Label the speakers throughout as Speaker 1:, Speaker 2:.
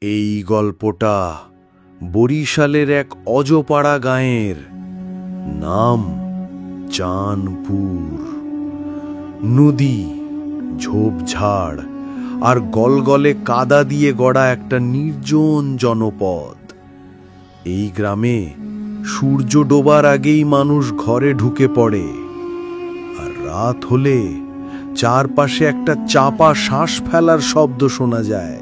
Speaker 1: এই গল্পটা বরিশালের এক অজপাড়া গাঁয়ের, নাম চাঁনপুর। নদী, ঝোপঝাড় আর গলগলে কাদা দিয়ে গড়া একটা নির্জন জনপদ। এই গ্রামে সূর্য ডোবার আগেই মানুষ ঘরে ঢুকে পড়ে, আর রাত হলে চারপাশে একটা চাপা শ্বাস ফেলার শব্দ শোনা যায়।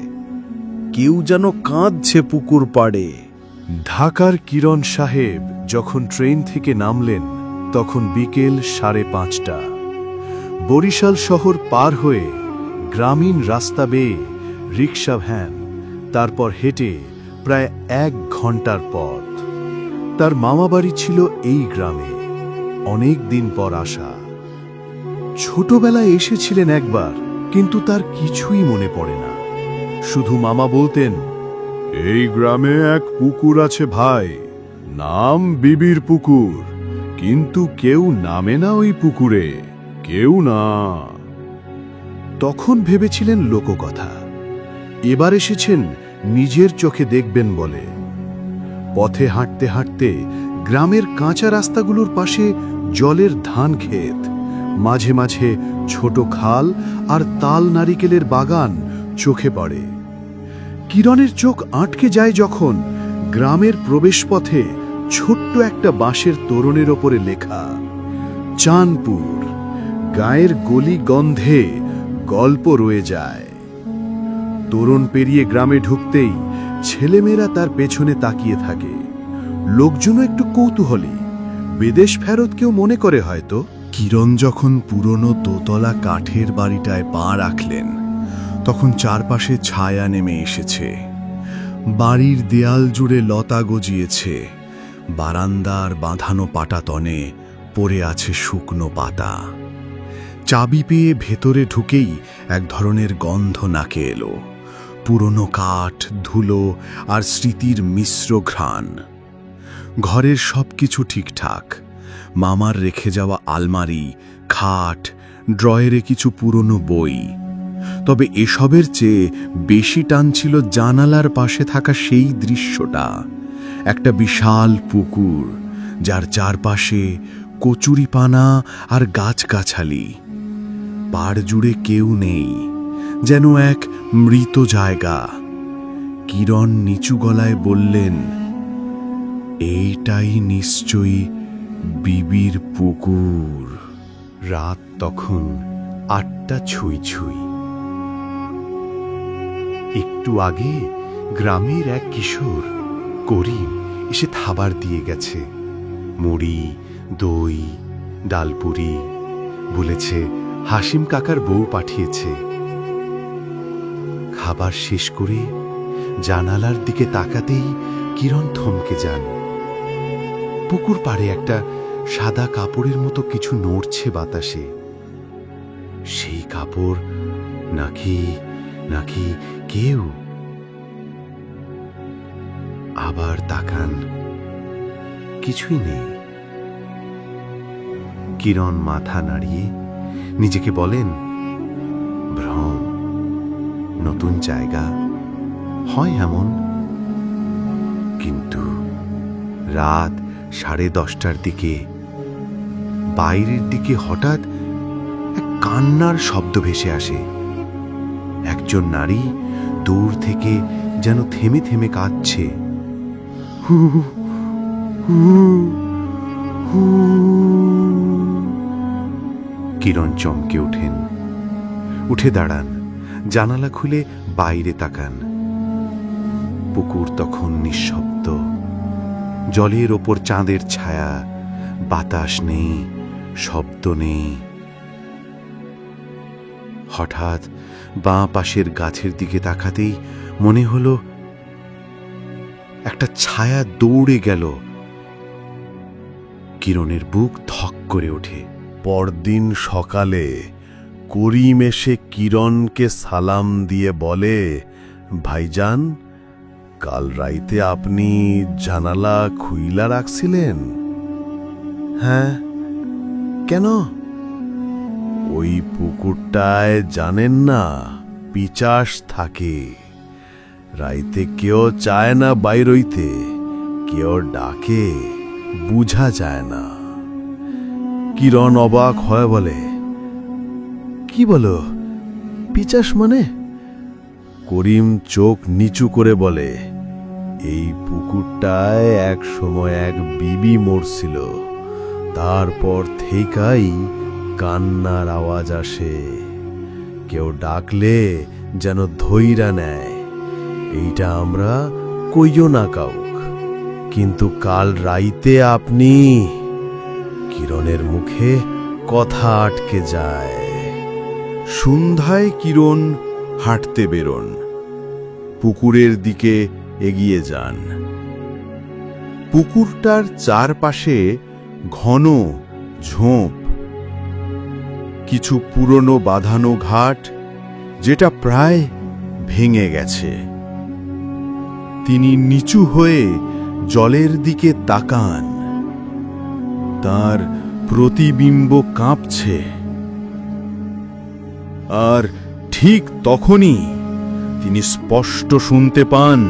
Speaker 1: কেউ যেন কাঁদছে পুকুর পাড়ে।
Speaker 2: ঢাকার কিরণ সাহেব যখন ট্রেন থেকে নামলেন তখন বিকেল 5:30। বরিশাল শহর পার হয়ে গ্রামীণ রাস্তা বেয়ে রিক্সা, ভ্যান, তারপর হেঁটে প্রায় 1 ঘন্টার পথ। তার মামাবাড়ি ছিল এই গ্রামে, অনেক দিন পর আসা। ছোটবেলায় এসেছিলেন একবার, কিন্তু তার কিছুই মনে পড়ে না। শুধু মামা বলতেন, এই গ্রামে এক পুকুর আছে ভাই, নাম বিবির পুকুর, কিন্তু কেউ নামে না ওই পুকুরে, কেউ না। তখন ভেবেছিলেন লোককথা, এবার এসেছেন নিজের চোখে দেখবেন বলে। পথে হাঁটতে হাঁটতে গ্রামের কাঁচা রাস্তাগুলোর পাশে জলের ধান ক্ষেত, মাঝে মাঝে ছোট খাল আর তাল নারিকেলের বাগান চোখে পড়ে। কিরণের চোখ আটকে যায় যখন গ্রামের প্রবেশপথে ছোট্ট একটা বাঁশের তোরণের ওপরে লেখা চাঁনপুর। গায়ের গলি গন্ধে গল্প রয়ে যায়। তোরণ পেরিয়ে গ্রামে ঢুকতেই ছেলেমেয়েরা তার পেছনে তাকিয়ে থাকে। লোকজনও একটু কৌতূহলী, বিদেশ ফেরত কেউ মনে করে হয়তো। কিরণ যখন পুরনো দোতলা কাঠের বাড়িটায় পা রাখলেন তখন চারপাশে ছায়া নেমে এসেছে। বাড়ির দেয়াল জুড়ে লতা গজিয়েছে, বারান্দার বাঁধানো পাটাতনে পড়ে আছে শুকনো পাতা। চাবি পেয়ে ভেতরে ঢুকেই এক ধরনের গন্ধ নাকে এলো, পুরনো কাঠ, ধুলো আর স্মৃতির মিশ্র ঘ্রাণ। ঘরের সবকিছু ঠিকঠাক, মামার রেখে যাওয়া আলমারি, খাট, ড্রয়ারে কিছু পুরনো বই। তবে এসবের চেয়ে বেশি টানছিল জানালার পাশে থাকা সেই দৃশ্যটা, একটা বিশাল পুকুর যার চারপাশে কচুরিপানা আর গাছগাছালি। পাড় জুড়ে কেউ নেই, যেন এক মৃত জায়গা। কিরণ নিচু গলায় বললেন, এইটাই নিশ্চয়ই বিবির পুকুর। রাত তখন 8টা ছুঁই ছুঁই। একটু আগে গ্রামের এক কিশোর করিম এসে খাবার দিয়ে গেছে। মুড়ি, দই, ডালপুরি। বলেছে হাসিম কাকার বউ পাঠিয়েছে। খাবার শেষ করে জানালার দিকে তাকাতেই কিরণ থমকে যান। পুকুর পাড়ে একটা সাদা কাপড়ের মতো কিছু নড়ছে বাতাসে। সেই কাপড় নাকি নাকি কেউ? আবার তাকান, কিছুই নেই। কিরণ মাথা নাড়িয়ে নিজেকে বলেন, ভ্রম, নতুন জায়গা, হয় এমন। কিন্তু রাত 10:30টার দিকে বাইরের দিকে হঠাৎ এক কান্নার শব্দ ভেসে আসে। একজন নারী দূর থেকে যেন থেমে থেমে কাঁদছে। হু হু হু। কিরণ চমকে ওঠেন, উঠে দাঁড়ান, জানালা খুলে বাইরে তাকান। পুকুর তখন নিঃশব্দ, জলের ওপর চাঁদের ছায়া, বাতাস নেই, শব্দ নেই। হঠাৎ বাঁ পাশের গাছের দিকে তাকাতেই মনে হলো একটা ছায়া দৌড়ে গেল। কিরণের বুক ধক করে ওঠে। পরদিন সকালে করিম এসে কিরণকে সালাম দিয়ে বলে, ভাইজান, কাল রাইতে আপনি জানালা খুইলা রাখছিলেন? হ্যাঁ, কেন? ওই পুকুরটায় জানেন না পিচাস থাকে, রাইতে কেউ চায় না বাইরইতে, কেউ ডাকে বুঝা যায় না। কিরণ অবাক হয় বলে, কি বলো, পিচাস মানে? করিম চোখ নিচু করে বলে, এই পুকুরটায় এক সময় এক বিবি মরছিল, তারপর থেকেই কান্নার আওয়াজ আসে। কেউ ডাকলে যেন ধইরা নেয়। এইটা আমরা কইও না কাউক, কিন্তু কাল রাইতে আপনি। কিরণের মুখে কথা আটকে যায়। সন্ধ্যায় কিরণ হাঁটতে বেরোন, পুকুরের দিকে এগিয়ে যান। পুকুরটার চারপাশে ঘন ঝোপ, কিছু পুরনো বাঁধানো ঘাট যেটা প্রায় ভেঙে গেছে। তিনি নিচু হয়ে জলের দিকে তাকান, তার প্রতিবিম্ব কাঁপছে। আর ঠিক তখনই তিনি স্পষ্ট শুনতে পান,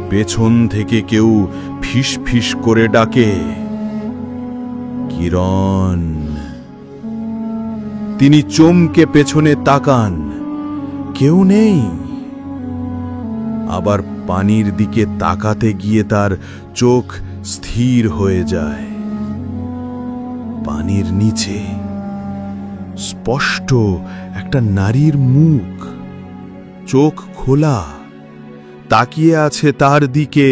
Speaker 2: পেছন থেকে কেউ ফিস ফিস করে ডাকে, কিরণ। তিনি চমকে পেছনে তাকান, কেউ নেই। আবার পানির দিকে তাকাতে গিয়ে তার চোখ স্থির হয়ে যায়। পানির নিচে স্পষ্ট একটা নারীর মুখ, চোখ খোলা, তাকিয়ে আছে তার দিকে।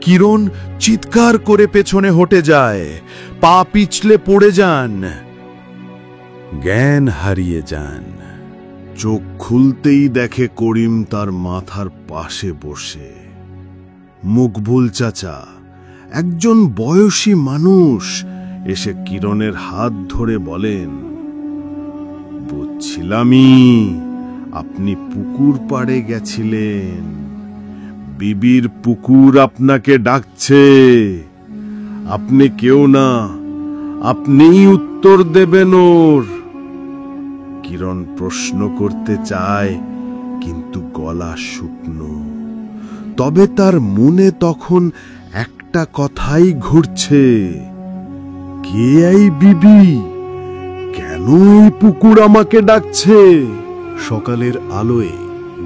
Speaker 2: কিরণ চিৎকার করে পেছনে হটে যায়, পা পিছলে পড়ে যান, জ্ঞান হারিয়ে যান। চোখ খুলতেই দেখে করিম তার মাথার পাশে বসে। মকবুল চাচা, একজন বয়সী মানুষ, এসে কিরণের হাত ধরে বলেন, বুঝছিলামই আপনি পুকুর পাড়ে গেছিলেন, বিবির পুকুর আপনাকে ডাকছে। আপনি কেউ না, আপনিই উত্তর দেবেন ওর। কিরণ প্রশ্ন করতে চায়, কিন্তু গলা শুকনো। তবে তার মনে তখন একটা কথাই ঘুরছে, কে এই বিবি? কেন এই পুকুর আমাকে ডাকছে? সকালের আলোয়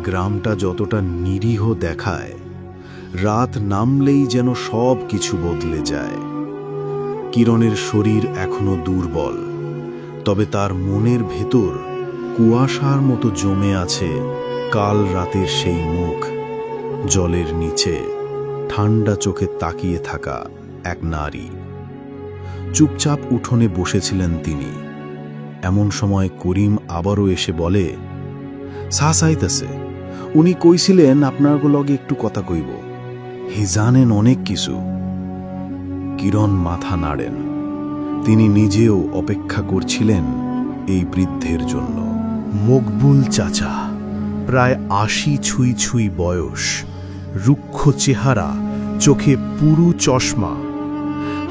Speaker 2: গ্রামটা যতটা নিরীহ দেখায়, রাত নামলেই যেন সব কিছু বদলে যায়। কিরণের শরীর এখনো দুর্বল, তবে তার মনের ভেতর কুয়াশার মতো জমে আছে কাল রাতের সেই মুখ। জলের নিচে ঠান্ডা চোখে তাকিয়ে থাকা এক নারী। চুপচাপ উঠোনে বসেছিলেন তিনি। এমন সময় করিম আবারও এসে বলে, সাসাইতেছে, উনি কইছিলেন আপনার লগে একটু কথা কইব, হি জানেন অনেক কিছু। কিরণ মাথা নাড়েন। তিনি নিজেও অপেক্ষা করছিলেন এই বৃদ্ধের জন্য। মকবুল চাচা, প্রায় ৮০ ছুঁই ছুঁই বয়স, রুক্ষ চেহারা, চোখে পুরু চশমা।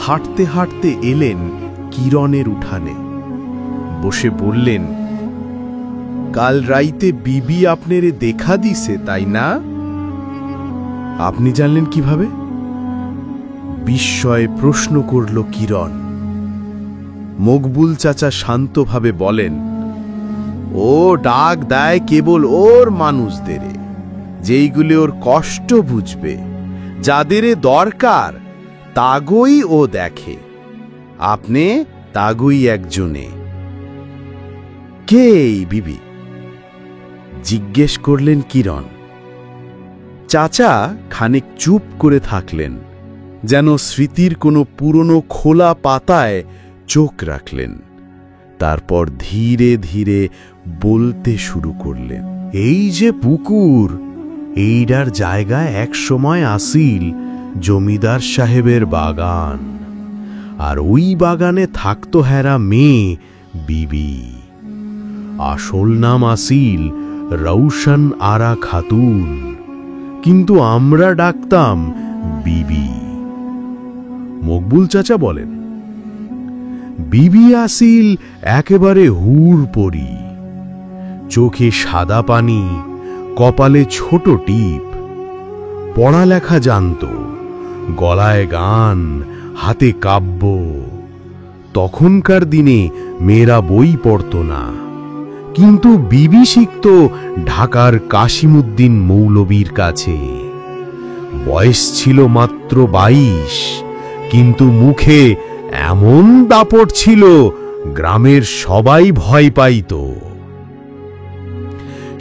Speaker 2: হাঁটতে হাঁটতে এলেন কিরণের উঠানে, বসে বললেন, কাল রাইতে বিবি আপনারে দেখা দিছে, তাই না? আপনি জানলেন কিভাবে? বিস্ময়ে প্রশ্ন করল কিরণ। মকবুল চাচা শান্তভাবে বলেন, ও ডাক দেয় কেবল ওর মানুষদের, যেইগুলি ওর কষ্ট বুঝবে, যাদের দরকার তাগই ও দেখে। আপনি তাগই একজনে। কে এই বিবি? জিজ্ঞেস করলেন কিরণ। চাচা খানিক চুপ করে থাকলেন, যেন স্মৃতির কোনো পুরনো খোলা পাতায় চোখ রাখলেন। তারপর ধীরে ধীরে বলতে শুরু করলেন, এই যে পুকুর, এইটার জায়গায় এক সময় আসিল জমিদার সাহেবের বাগান, আর ওই বাগানে থাকতো হেরা মেয়ে বিবি। আসল নাম আসিল রৌশন আরা খাতুন, কিন্তু আমরা ডাকতাম বিবি। মকবুল চাচা বলেন, বিবি আসিল একেবারে হুর পরি, চোখে সাদা পানি, কপালে ছোট টিপ। পড়ালেখা জানত, গলায় গান, হাতে কাব্য। তখনকার দিনে মেয়েরা বই পড়ত না, কিন্তু বিবি শিখত ঢাকার কাশিমুদ্দিন মৌলবীর কাছে। বয়স ছিল মাত্র 22, কিন্তু মুখে এমন দাপট ছিল গ্রামের সবাই ভয় পাইত।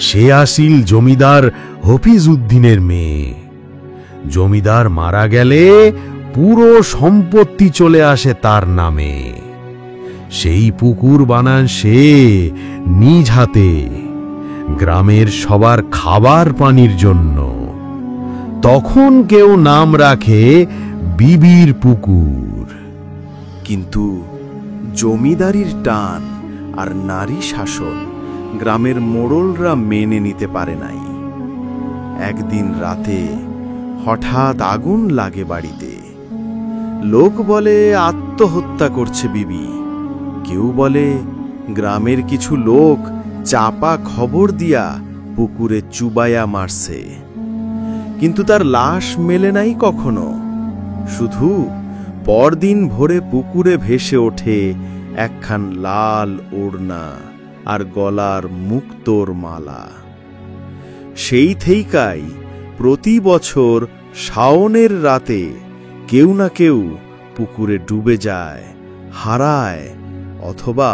Speaker 2: সে আসিল জমিদার হফিজ উদ্দিনের মেয়ে। জমিদার মারা গেলে পুরো সম্পত্তি চলে আসে তার নামে। সেই পুকুর বানান সে নিজ হাতে, গ্রামের সবার খাবার পানির জন্য। তখন কেউ নাম রাখে বিবির পুকুর।
Speaker 1: কিন্তু জমিদারির টান আর নারী শাসন গ্রামের মোড়লরা মেনে নিতে পারে নাই। একদিন রাতে হঠাৎ আগুন লাগে বাড়িতে। লোক বলে আত্মহত্যা করছে বিবি, কেউ বলে গ্রামের কিছু লোক চাপা খবর দিয়া পুকুরে চুবায়া মারছে। কিন্তু তার লাশ মেলে নাই কখনো। শুধু পরদিন ভোরে পুকুরে ভেসে ওঠে একখান লাল ওড়না আর গলার মুক্তোর মালা। সেই থেইকাই প্রতি বছর শাওনের রাতে কেউ না কেউ পুকুরে ডুবে যায়, হারায়, অথবা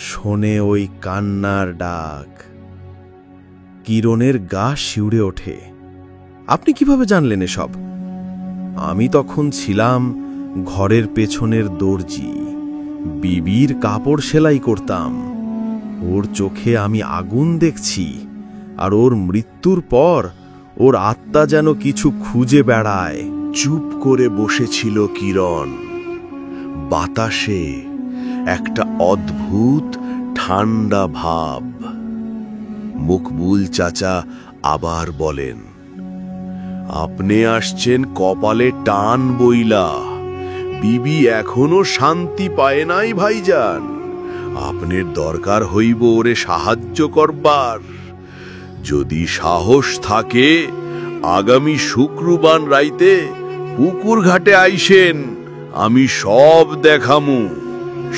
Speaker 1: শোনে ওই কান্নার ডাক। কিরণের গা শিউরে ওঠে। আপনি কিভাবে জানলেন এসব? আমি তখন ছিলাম ঘরের পেছনের দর্জি, বিবির কাপড় সেলাই করতাম। ওর চোখে আমি আগুন দেখছি, আর ওর মৃত্যুর পর ওর আত্মা যেন কিছু খুঁজে বেড়ায়।
Speaker 2: চুপ করে বসেছিল কিরণ। বাতাসে একটা অদ্ভুত ঠান্ডা ভাব। মকবুল চাচা আবার বলেন, আপনি আসছেন কপালে টান বইলা। বিবি এখনো শান্তি পায় নাই ভাইজান। আপনার দরকার হইব ওরে সাহায্য করবার। যদি সাহস থাকে আগামী শুক্রবার রাইতে পুকুর ঘাটে আইসেন, আমি সব দেখামু।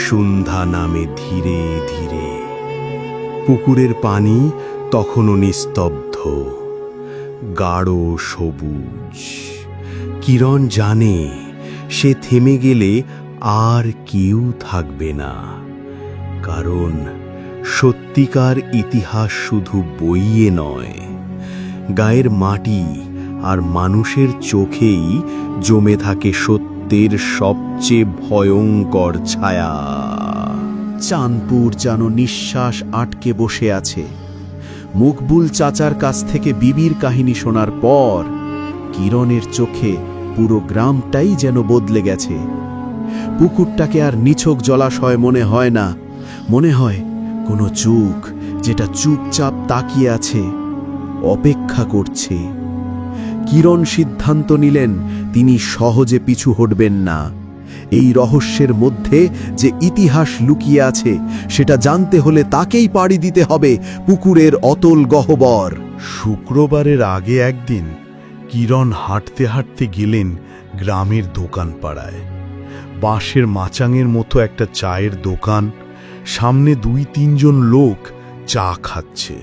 Speaker 1: সন্ধ্যা নামে ধীরে ধীরে। পুকুরের পানি তখনও নিস্তব্ধ, গাঢ় সবুজ। কিরণ জানে সে থেমে গেলে আর কেউ থাকবে না, কারণ সত্যিকার ইতিহাস শুধু বইয়ে নয়, গায়ের মাটি আর মানুষের চোখেই জমে থাকে সত্যের সবচেয়ে ভয়ঙ্কর ছায়া। চাঁদপুর যেন নিঃশ্বাস আটকে বসে আছে। মকবুল চাচার কাছ থেকে বিবির কাহিনী শোনার পর কিরণের চোখে পুরো গ্রামটাই যেন বদলে গেছে। পুকুরটাকে আর নিছক জলাশয় মনে হয় না, মনে হয় কোনো চোখ যেটা চুপচাপ তাকিয়ে আছে, অপেক্ষা করছে। কিরণ সিদ্ধান্ত নিলেন তিনি সহজে পিছু হটবেন না। এই রহস্যের মধ্যে যে ইতিহাস লুকিয়ে আছে সেটা জানতে হলে তাকেই পাড়ি দিতে হবে পুকুরের অতল গহ্বর।
Speaker 2: শুক্রবারের আগে একদিন কিরণ হাঁটতে হাঁটতে গেলেন গ্রামের দোকান পাড়ায়। বাঁশের মাচাঙের মতো একটা চায়ের দোকান, সামনে 2-3 জন লোক চা খাচ্ছে।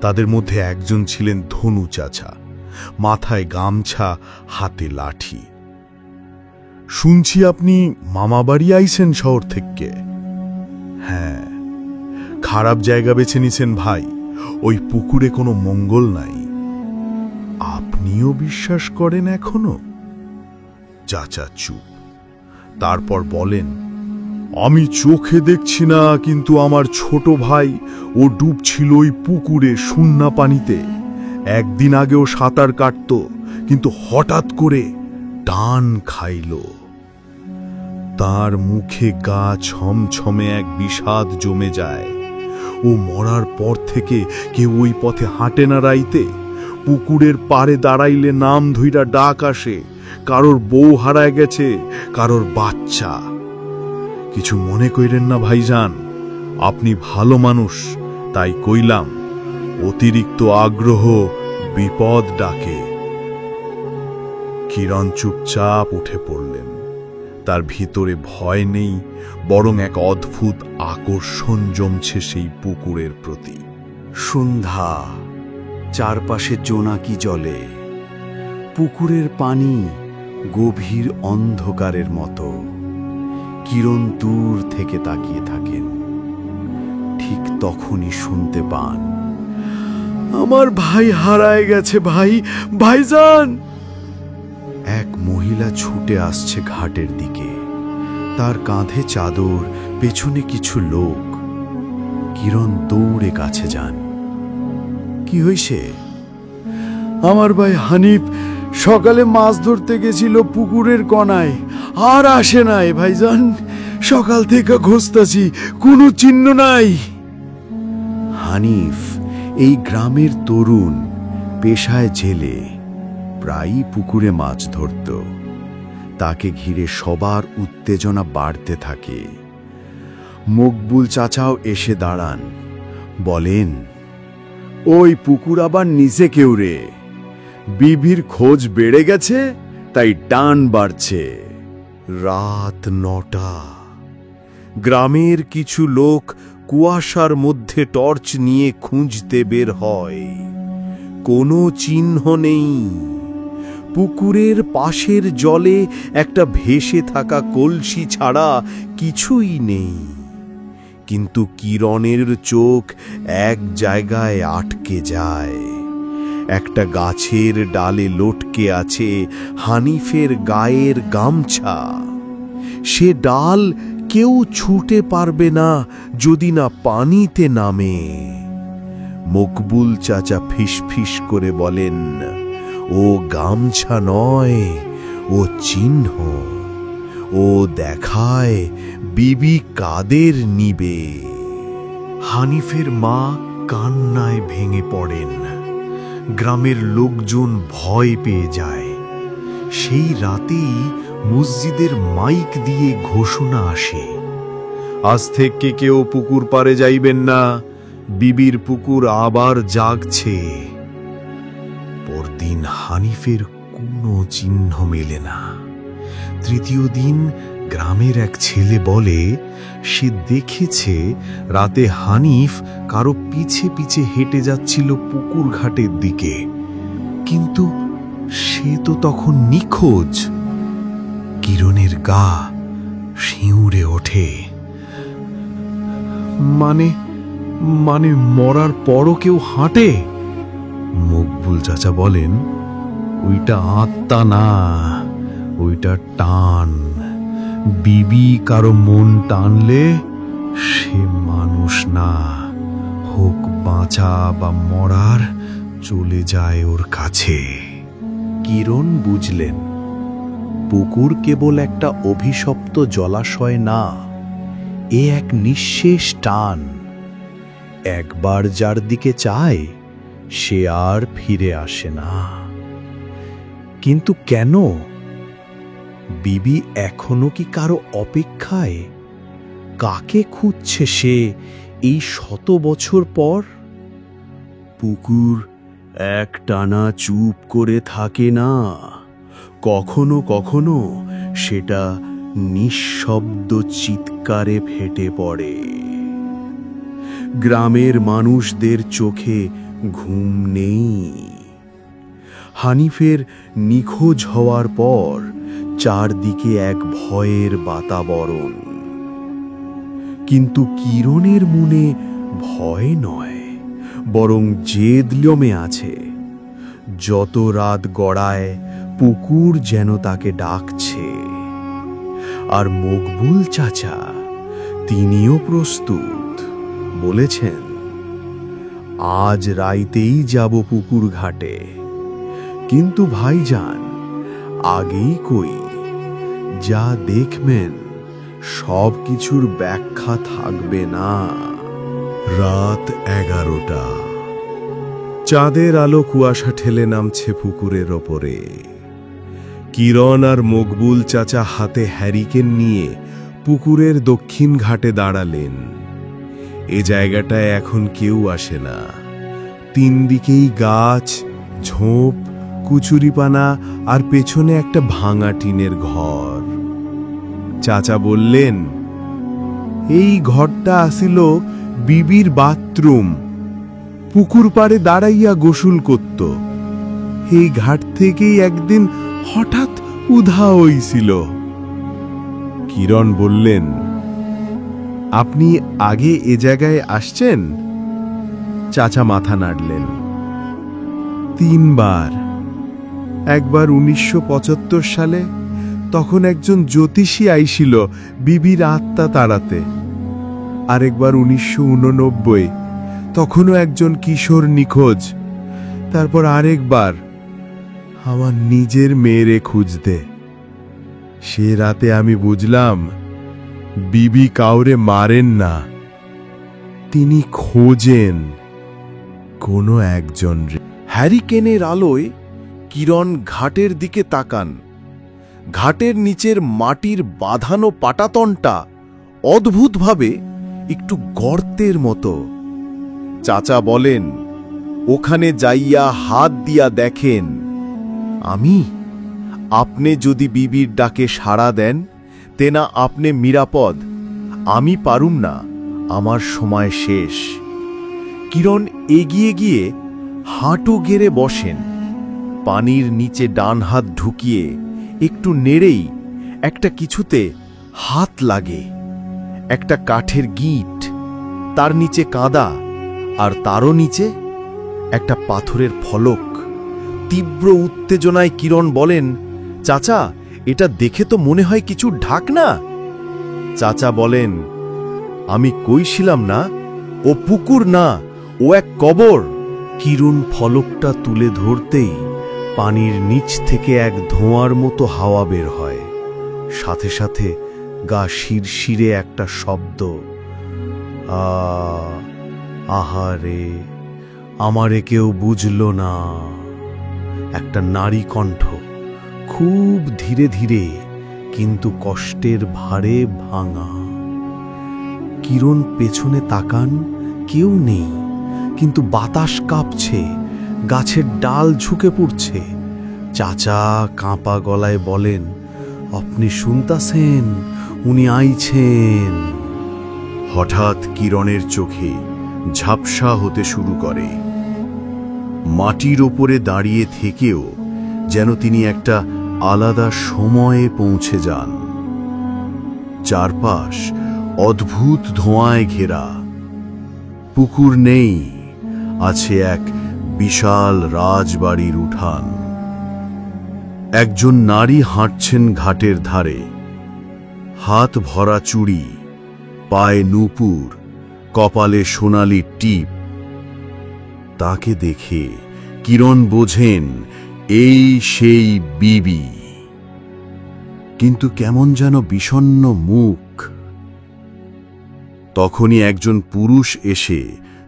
Speaker 2: তাদের মধ্যে একজন ছিলেন ধনু চাচা, মাথায় গামছা, হাতে লাঠি। শুনছি আপনি মামাবাড়ি আইছেন শহর থেকে? হ্যাঁ, খারাপ জায়গা বেছে নিছেন ভাই, ওই পুকুরে কোনো মঙ্গল নাই। আপনিও বিশ্বাস করেন এখনো? চাচা চুপ। তারপর বলেন, আমি চোখে দেখছি না, কিন্তু আমার ছোট ভাই ও ডুবছিল ওই পুকুরে শূন্য পানিতে। একদিন আগেও সাঁতার কাটতো, কিন্তু হঠাৎ করে টান খাইল। তার মুখে গা ছমছমে এক বিষাদ জমে যায়। ও মরার পর থেকে কেউ ওই পথে হাঁটে না রাইতে। পুকুরের পাড়ে দাঁড়াইলে নাম ধইরা ডাক আসে, কারোর বউ হারায় গেছে, কারোর বাচ্চা। কিছু মনে কইরেন না ভাইজান, আপনি ভালো মানুষ, তাই কইলাম। অতিরিক্ত আগ্রহ বিপদ ডাকে। কিরণ চুপচাপ উঠে পড়লেন। তার ভিতরে ভয় নেই, বরং এক অদ্ভুত আকর্ষণ জমছে সেই পুকুরের প্রতি।
Speaker 1: সন্ধ্যা, চারপাশে জোনাকি জলে, পুকুরের পানি গভীর অন্ধকারের মতো। কিরণ দূর থেকে তাকিয়ে থাকেন। ঠিক তখনই শুনতে পান, আমার ভাই হারায় গেছে, ভাইজান। এক মহিলা ছুটে আসছে ঘাটের দিকে, তার কাঁধে চাদর, পেছনে কিছু লোক। কিরণ দৌড়ে কাছে যান। কি হইছে? আমার ভাই হানিফ সকালে মাছ ধরতে গেছিল পুকুরের কোনায়, আর আসে নাই ভাইজান। সকাল থেকে খুঁজতাছি, কোনো চিহ্ন নাই। হানিফ এই গ্রামের তরুণ, পেশায় জেলে, প্রায়ই পুকুরে মাছ ধরত। তাকে ঘিরে সবার উত্তেজনা বাড়তে থাকে। মকবুল চাচাও এসে দাঁড়ান, বলেন, ওই পুকুর আবার নিচে কেউ রে, বিবির খোঁজ বেড়ে গেছে, তাই টান বাড়ছে। রাত ৯টা। গ্রামের কিছু লোক কুয়াশার মধ্যে টর্চ নিয়ে খুঁজতে বের হয়। কোনো চিহ্ন নেই। পুকুরের পাশের জলে একটা ভেসে থাকা কলসি ছাড়া কিছুই নেই। কিন্তু কিরণের চোখ এক জায়গায় আটকে যায়। একটা গাছের ডালে লটকে আছে হানিফের গায়ের গামছা। সে ডাল কেউ ছুঁতে পারবে না যদি না পানিতে নামে। মকবুল চাচা ফিসফিস করে বলেন, ও গামছা নয়, ও চিহ্ন। ও দেখায় বিবি কাদের নিবে। হানিফের মা কান্নায় ভেঙে পড়েন। গ্রামের লোকজন ভয় পেয়ে যায়। সেই রাতেই মসজিদের মাইক দিয়ে ঘোষণা আসে, আজ থেকে কেউ পুকুর পাড়ে যাইবেন না, বিবির পুকুর আবার জাগছে। পরদিন হানিফের কোনো চিহ্ন মেলে না। তৃতীয় দিন গ্রামের এক ছেলে বলে সে দেখেছে রাতে হানিফ কারো পিছে পিছে হেঁটে যাচ্ছিল পুকুর ঘাটের দিকে, কিন্তু সে তো তখন নিখোঁজ। কিরণের গা শিউরে ওঠে। মানে মরার পরও কেউ হাঁটে? মকবুল চাচা বলেন, ওইটা আত্মা না, ওইটা টান। বিবি কারো মন টানলে সে মানুষ না, হোক বাঁচা বা মরার, চলে যায় ওর কাছে। কিরণ বুঝলেন, পুকুর কেবল একটা অভিশপ্ত জলাশয় না, এ এক নিঃশেষ টান। একবার যার দিকে চায় সে আর ফিরে আসে না। কিন্তু কেন? বিবি এখনো কি কারো অপেক্ষায়? কাকে খুঁজছে সে এই ১০০ বছর পর? পুকুর একটানা চুপ করে থাকে না, কখনো কখনো সেটা নিঃশব্দ চিৎকারে ফেটে পড়ে। গ্রামের মানুষদের চোখে ঘুম নেই। হানিফের নিখোঁজ হওয়ার পর চারদিকে এক ভয়ের বাতাবরণ। কিন্তু কিরণের মনে ভয় নয়, বরং জেদ জমে আছে। যত রাত গড়ায় পুকুর যেন তাকে ডাকছে। আর মকবুল চাচা, তিনিও প্রস্তুত। বলেছেন, আজ রাইতেই যাব পুকুর ঘাটে। কিন্তু ভাইজান, আগেই কই, যা দেখবেন সব কিছুর ব্যাখ্যা থাকবে না। রাত 11টা। চাঁদের আলো কুয়াশা ঠেলে নামছে পুকুরের ওপরে। কিরণ আর মকবুল চাচা হাতে হ্যারিকেন নিয়ে পুকুরের দক্ষিণ ঘাটে দাঁড়ালেন। এ জায়গাটায় এখন কেউ আসে না।
Speaker 3: তিন দিকেই গাছ, ঝোপ, কুচুরিপানা আর পেছনে একটা ভাঙা টিনের ঘর। চাচা বললেন, এই ঘরটা আসিল বিবির বাথরুম। পুকুর পাড়ে দাঁড়াইয়া গোসল করত। এই ঘাট থেকেই একদিন হঠাৎ উধা হইছিল। কিরণ বললেন, আপনি আগে এ জায়গায় আসছেন? চাচা মাথা নাড়লেন। 3 বার। একবার 1975 সালে, তখন একজন জ্যোতিষী আইছিল বিবির আত্মা তাড়াতে। আরেকবার 1989, তখনও একজন কিশোর নিখোঁজ। তারপর আরেকবার আমার নিজের মেয়েরে খুঁজতে। সে রাতে আমি বুঝলাম বিবি কাউরে মারেন না, তিনি খোঁজেন কোনো একজন।
Speaker 1: হ্যারিকেনের আলোয় কিরণ ঘাটের দিকে তাকান। ঘাটের নিচের মাটির বাঁধানো পাটাতনটা অদ্ভুতভাবে একটু গর্তের মতো। চাচা বলেন, ওখানে যাইয়া হাত দিয়া দেখেন। আপনি যদি বিবির ডাকে সাড়া দেন, তেনা আপনি নিরাপদ। আমি পারুম না, আমার সময় শেষ। কিরণ এগিয়ে গিয়ে হাঁটু গেড়ে বসেন। পানির নিচে ডান হাত ঢুকিয়ে একটু নেড়েই একটা কিছুতে হাত লাগে। একটা কাঠের গিঁট, তার নিচে কাঁদা, আর তারও নিচে একটা পাথরের ফলক। তীব্র উত্তেজনায় কিরণ বলেন, চাচা, এটা দেখে তো মনে হয় কিছু ঢাকনা। চাচা বলেন, আমি কইছিলাম না ও পুকুর না, ও এক কবর। কিরণ ফলকটা তুলে ধরতেই পানির নিচ থেকে এক ধোঁয়ার মতো হাওয়া বের হয়। সাথে সাথে গা শিরশিরে একটা শব্দ, আহারে, আমারে কেউ বুঝল না। একটা নারী কণ্ঠ, খুব ধীরে ধীরে কিন্তু কষ্টের ভারে ভাঙা। কিরণ পেছনে তাকান, কেউ নেই, কিন্তু বাতাস কাঁপছে, গাছের ডাল ঝুঁকে পড়ছে। চাচা কাঁপা গলায় বলেন, আপনি শুনতাছেন? উনি আইছেন।
Speaker 2: হঠাৎ কিরণের চোখে ঝাপসা হতে শুরু করে। মাটির ওপরে দাঁড়িয়ে থেকেও যেন তিনি একটা আলাদা সময়ে পৌঁছে যান। চারপাশ অদ্ভুত ধোঁয়ায় ঘেরা। পুকুর নেই, আছে এক বিশাল রাজবাড়ির উঠান। একজন নারী হাঁটছেন ঘাটের ধারে, হাত ভরা চুড়ি, পায়ে নূপুর, কপালে সোনালি টিপ। তাকে দেখে কিরণ বোঝেন এই সেই বিবি। কিন্তু কেমন যেন বিষণ্ণ মুখ। তখনই একজন পুরুষ এসে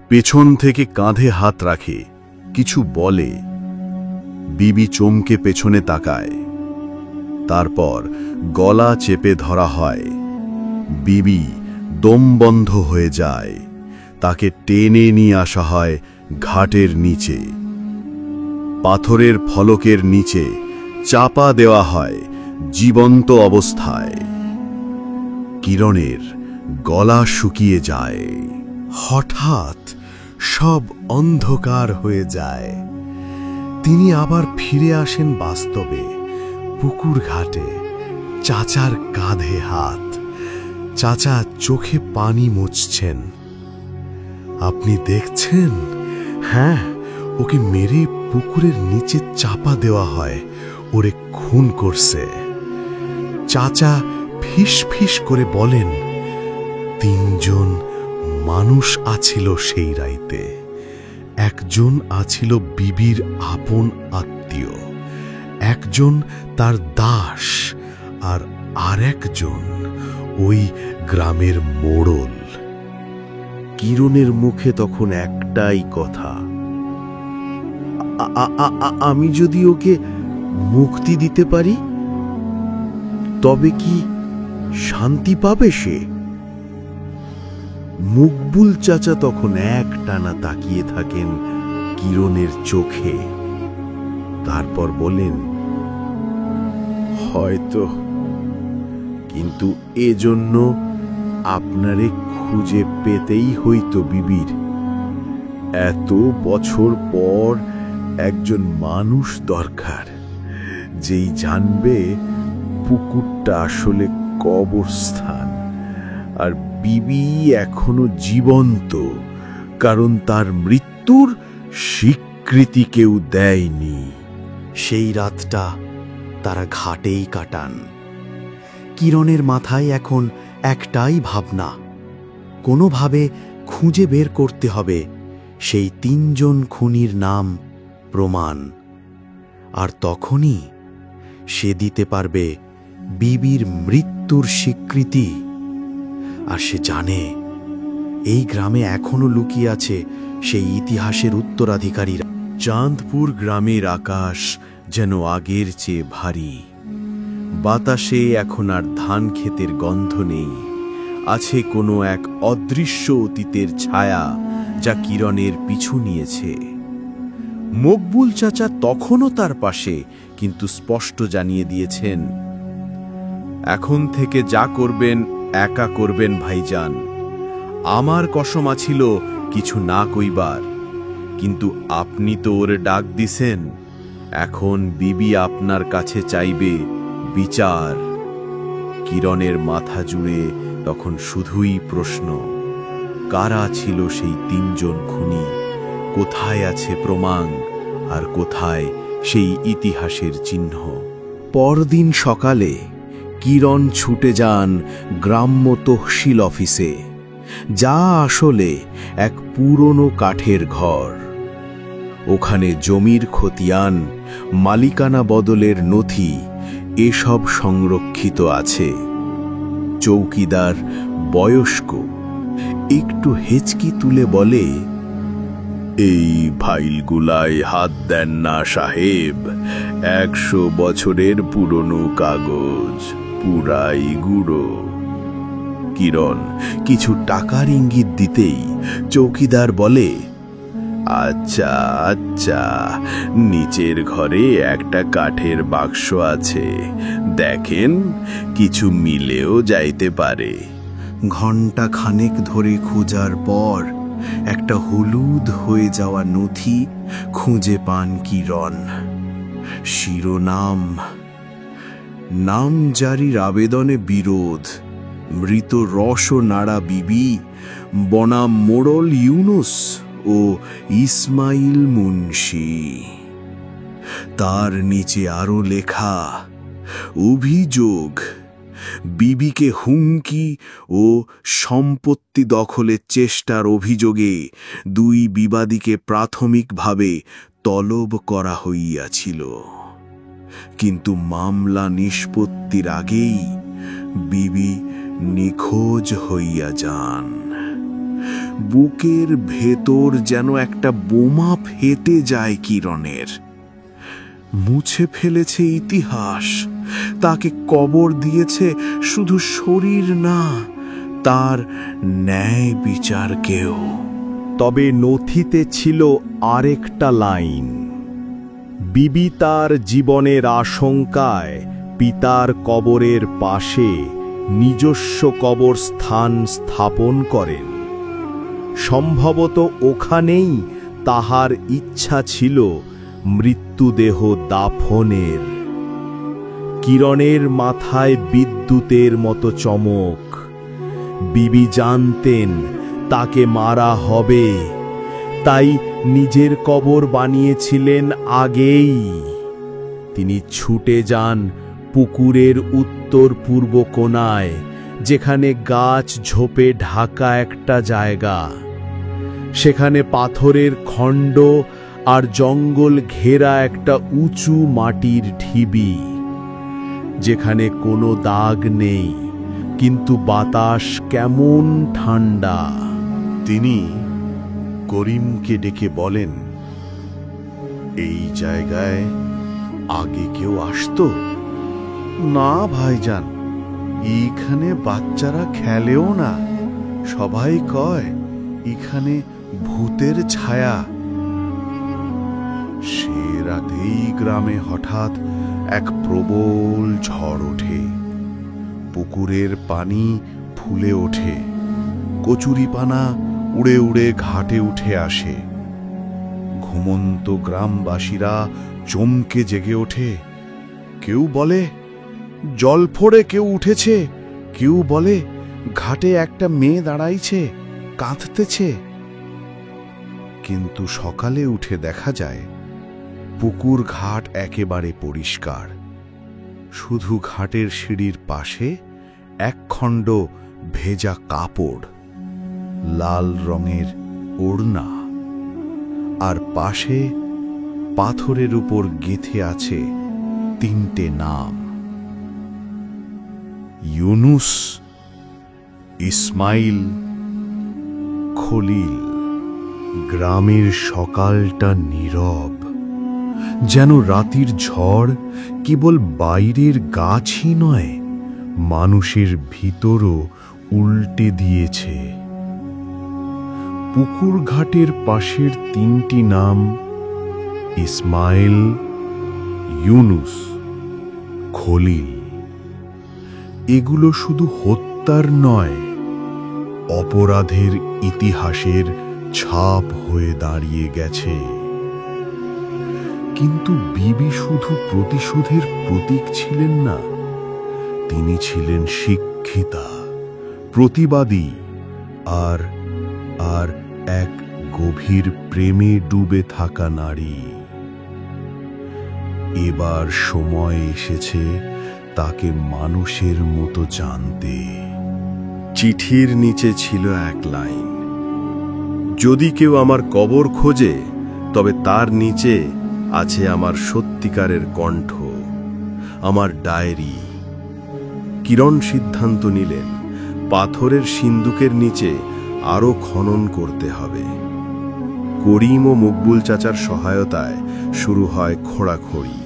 Speaker 2: পেছন থেকে কাঁধে হাত রাখে, কিছু বলে। বিবি চমকে পেছনে তাকায়। তারপর গলা চেপে ধরা হয়। বিবি দম বন্ধ হয়ে যায়। তাকে টেনে নিয়ে আসা হয় ঘাটের নিচে। পাথরের ফলকের নিচে চাপা দেওয়া হয় জীবন্ত অবস্থায়। কিরণের গলা শুকিয়ে যায়।
Speaker 3: হঠাৎ সব অন্ধকার হয়ে যায়। তিনি আবার ফিরে আসেন বাস্তবে, পুকুর ঘাটে, চাচার কাঁধে হাত। চাচা চোখে পানি মুছছেন। আপনি দেখছেন? হ্যাঁ, ওকে মেরে পুকুরের নিচে চাপা দেওয়া হয়, ওরে খুন করছে। চাচা ফিস ফিস করে বলেন, 3 জন মানুষ আছিল সেই রাইতে। একজন আছিল বিবির আপন আত্মীয়, একজন তার দাস, আর আরেকজন ওই গ্রামের মোড়ল।
Speaker 1: কিরণের মুখে তখন একটাই কথা, আমি যদি ওকে মুক্তি দিতে পারি, তবে কি শান্তি পাবে সে? মুকবুল চাচা তখন একটানা তাকিয়ে থাকেন কিরণের চোখে। তারপর বলেন, হয়তো, কিন্তু এজন্য আপনারে খুঁজে পেতেই হইতো বিবির। এত বছর পর একজন মানুষ দরকার, যেই জানবে পুকুরটা আসলে কবরস্থান, আর বিবি এখনো জীবন্ত, কারণ তার মৃত্যুর স্বীকৃতি কেউ দেয়নি।
Speaker 3: সেই রাতটা তারা ঘাটেই কাটান। কিরণের মাথায় এখন একটাই ভাবনা, কোনোভাবে খুঁজে বের করতে হবে সেই 3 জন খুনির নাম, প্রমাণ। আর তখনই সে দিতে পারবে বিবির মৃত্যুর স্বীকৃতি। আর সে জানে এই গ্রামে এখনো লুকিয়ে আছে সেই ইতিহাসের উত্তরাধিকারীরা।
Speaker 1: চাঁদপুর গ্রামের আকাশ যেন আগের চেয়ে ভারী। বাতাসে এখন আর ধান ক্ষেতের গন্ধ নেই, আছে কোনো এক অদৃশ্য অতীতের ছায়া যা কিরণের পিছু নিয়েছে। মকবুল চাচা তখনও তার পাশে, কিন্তু স্পষ্ট জানিয়ে দিয়েছেন, এখন থেকে যা করবেন একা করবেন ভাইজান। আমার কসম আছিল কিছু না কইবার, কিন্তু আপনি তো ওরে ডাক দিছেন। এখন বিবি আপনার কাছে চাইবে বিচার। কিরণের মাথা জুড়ে তখন শুধুই প্রশ্ন, কারা ছিল সেই 3 জন খুনি? কোথায় আছে প্রমাণ, আর কোথায় সেই ইতিহাসের চিহ্ন?
Speaker 3: পরদিন সকালে কিরণ ছুটে যান গ্রাম্য তহসিল অফিসে, যা আসলে এক পুরনো কাঠের ঘর। ওখানে জমির খতিয়ান, মালিকানা বদলের নথি এসব সংরক্ষিত আছে। চৌকিদার বয়স্ক একটু হেঁচকি তুলে বলে,
Speaker 1: এই ফাইলগুলায় হাত দেন না সাহেব, 100 বছরের পুরনো কাগজ, পুরাই গুঁড়ো। কিরণ কিছু টাকার ইঙ্গিত দিতেই চৌকিদার বলে, আচ্ছা আচ্ছা, নিচের ঘরে একটা কাঠের বাক্স আছে, দেখেন, কিছু মিলেও যাইতে পারে।
Speaker 3: ঘণ্টা খানেক ধরে খোঁজার পর একটা হলুদ হয়ে যাওয়া নথি খুঁজে পান কিরণ। শিরোনাম, নামজারির আবেদনে বিরোধ, মৃত রস নাড়া বিবি বনাম মোড়ল ইউনুস ও ইসমাইল মুন্সি। তার নিচে আরো লেখা, অভিযোগ, বিবিকে হুমকি ও সম্পত্তি দখলের চেষ্টার অভিযোগে 2 বিবাদীকে প্রাথমিকভাবে তলব করা হইয়াছিল, কিন্তু মামলা নিষ্পত্তির আগেই বিবি নিখোঁজ হইয়া যান। বুকের ভেতর যেন একটা বোমা ফেটে যায় কিরণের। মুছে ফেলেছে ইতিহাস, তাকে কবর দিয়েছে শুধু শরীর না, তার ন্যায় বিচারকেও। তবে নথিতে ছিল আরেকটা লাইন, বিবি তার জীবনের আশঙ্কায় পিতার কবরের পাশে নিজস্ব কবরস্থান স্থাপন করেন। সম্ভবত ওখানেই তাহার ইচ্ছা ছিল মৃত্যুদেহ দাফনের। কিরণের মাথায় বিদ্যুতের মতো চমক। বিবি জানতেন তাকে মারা হবে, তাই নিজের কবর বানিয়েছিলেন আগেই। তিনি ছুটে যান পুকুরের উত্তর পূর্ব কোণায়, যেখানে গাছ ঝোপে ঢাকা একটা জায়গা। সেখানে পাথরের খণ্ড আর জঙ্গল ঘেরা একটা উঁচু মাটির ঢিবি, যেখানে কোনো দাগ নেই, কিন্তু বাতাস কেমন ঠান্ডা।
Speaker 2: তিনি করিমকে ডেকে বলেন, এই জায়গায় আগে কেউ আসতো? না ভাইজান, এইখানে বাচ্চারা খেলেও না, সবাই কয় এখানে ভূতের ছায়া। রাতেই গ্রামে হঠাৎ এক প্রবল ঝড় ওঠে। পুকুরের পানি ফুলে ওঠে, কচুরিপানা উড়ে উড়ে ঘাটে উঠে আসে। ঘুমন্ত গ্রামবাসীরা চমকে জেগে ওঠে। কেউ বলে জল ফোড়ে কেউ উঠেছে, কেউ বলে ঘাটে একটা মেয়ে দাঁড়াইছে, কাঁদতেছে। কিন্তু সকালে উঠে দেখা যায় পুকুর ঘাট একেবারে পরিষ্কার। শুধু ঘাটের সিঁড়ির পাশে একখণ্ড ভেজা কাপড়, লাল রঙের ওড়না, আর পাশে পাথরের উপর গেঁথে আছে 3টে নাম: ইউনুস, ইসমাইল, খলিল। গ্রামের সকালটা নীরব, যেন রাতের ঝড় কেবল বাইরের গাছই নয়, মানুষের ভিতরও উল্টে দিয়েছে। পুকুর ঘাটের পাশের 3টি নাম ইসমাইল, ইউনুস, খলিল। এগুলো শুধু হত্যার নয়, অপরাধের ইতিহাসের ছাপ হয়ে দাঁড়িয়ে গেছে। কিন্তু বিবি শুধু প্রতিশোধের প্রতীক ছিলেন না, তিনি ছিলেন শিক্ষিতা, প্রতিবাদী, আর আর এক গভীর প্রেমে ডুবে থাকা নারী। এবার সময় এসেছে তাকে মানুষের মতো জানতে।
Speaker 3: চিঠির নিচে ছিল এক লাইন: যদি কেউ আমার কবর খোঁজে, তবে তার নিচে আছে আমার সত্যিকারের কণ্ঠ, আমার ডায়েরি। কিরণ সিদ্ধান্ত নিলেন পাথরের সিন্দুকের নিচে আরও খনন করতে হবে। করিম ও মকবুল চাচার সহায়তায় শুরু হয় খোঁড়াখড়ি।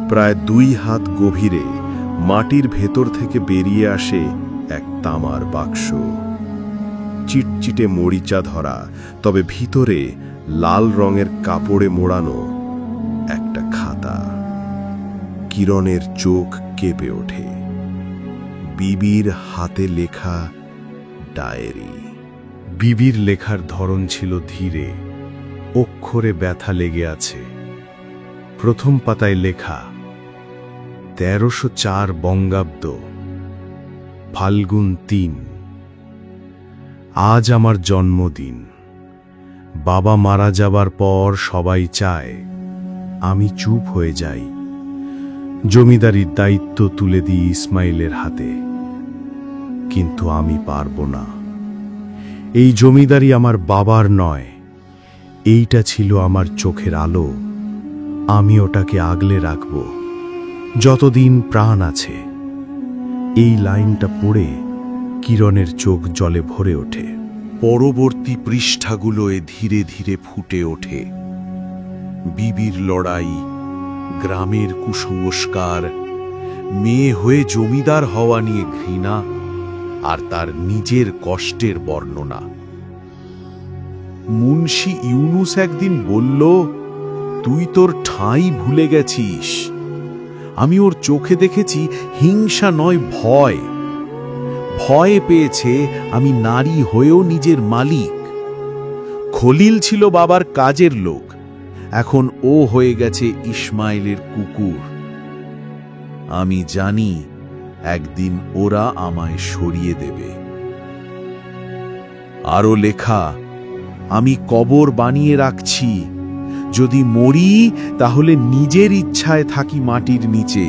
Speaker 3: প্রায় 2 হাত গভীরে মাটির ভেতর থেকে বেরিয়ে আসে এক তামার বাক্স, চিটচিটে মরিচা ধরা, তবে ভিতরে লাল রঙের কাপড়ে মোড়ানো একটা খাতা। কিরণের চোখ কেঁপে ওঠে। বিবির হাতে লেখা ডায়েরি।
Speaker 2: বিবির লেখার ধরন ছিল ধীরে, অক্ষরে ব্যথা লেগে আছে। প্রথম পাতায় লেখা 1304 বঙ্গাব্দ, ফাল্গুন 3। আজ আমার জন্মদিন। বাবা মারা যাবার পর সবাই চায় আমি চুপ হয়ে যাই, জমিদারির দায়িত্ব তুলে দিই ইসমাইলের হাতে। কিন্তু আমি পারব না। এই জমিদারি আমার বাবার নয়, এইটা ছিল আমার চোখের আলো। আমি ওটাকে আগলে রাখব যতদিন প্রাণ আছে। এই লাইনটা পড়ে কিরণের চোখ জলে ভরে ওঠে। পরবর্তী পৃষ্ঠাগুলোয় ধীরে ধীরে ফুটে ওঠে বিবির লড়াই, গ্রামের কুসংস্কার, মেয়ে হয়ে জমিদার হওয়া নিয়ে ঘৃণা, আর তার নিজের কষ্টের বর্ণনা। মুন্সি ইউনুস একদিন বলল, তুই তোর ঠাঁই ভুলে গেছিস। আমি ওর চোখে দেখেছি হিংসা নয়, ভয়। ভয় পেয়েছে আমি নারী হয়েও নিজের মালিক। খলিল ছিল বাবার কাজের লোক, এখন ও হয়ে গেছে ইসমাইলের কুকুর। আমি জানি একদিন ওরা আমায় সরিয়ে দেবে। আরো লেখা, আমি কবর বানিয়ে রাখছি। যদি মরি তাহলে নিজের ইচ্ছায় থাকি মাটির নিচে।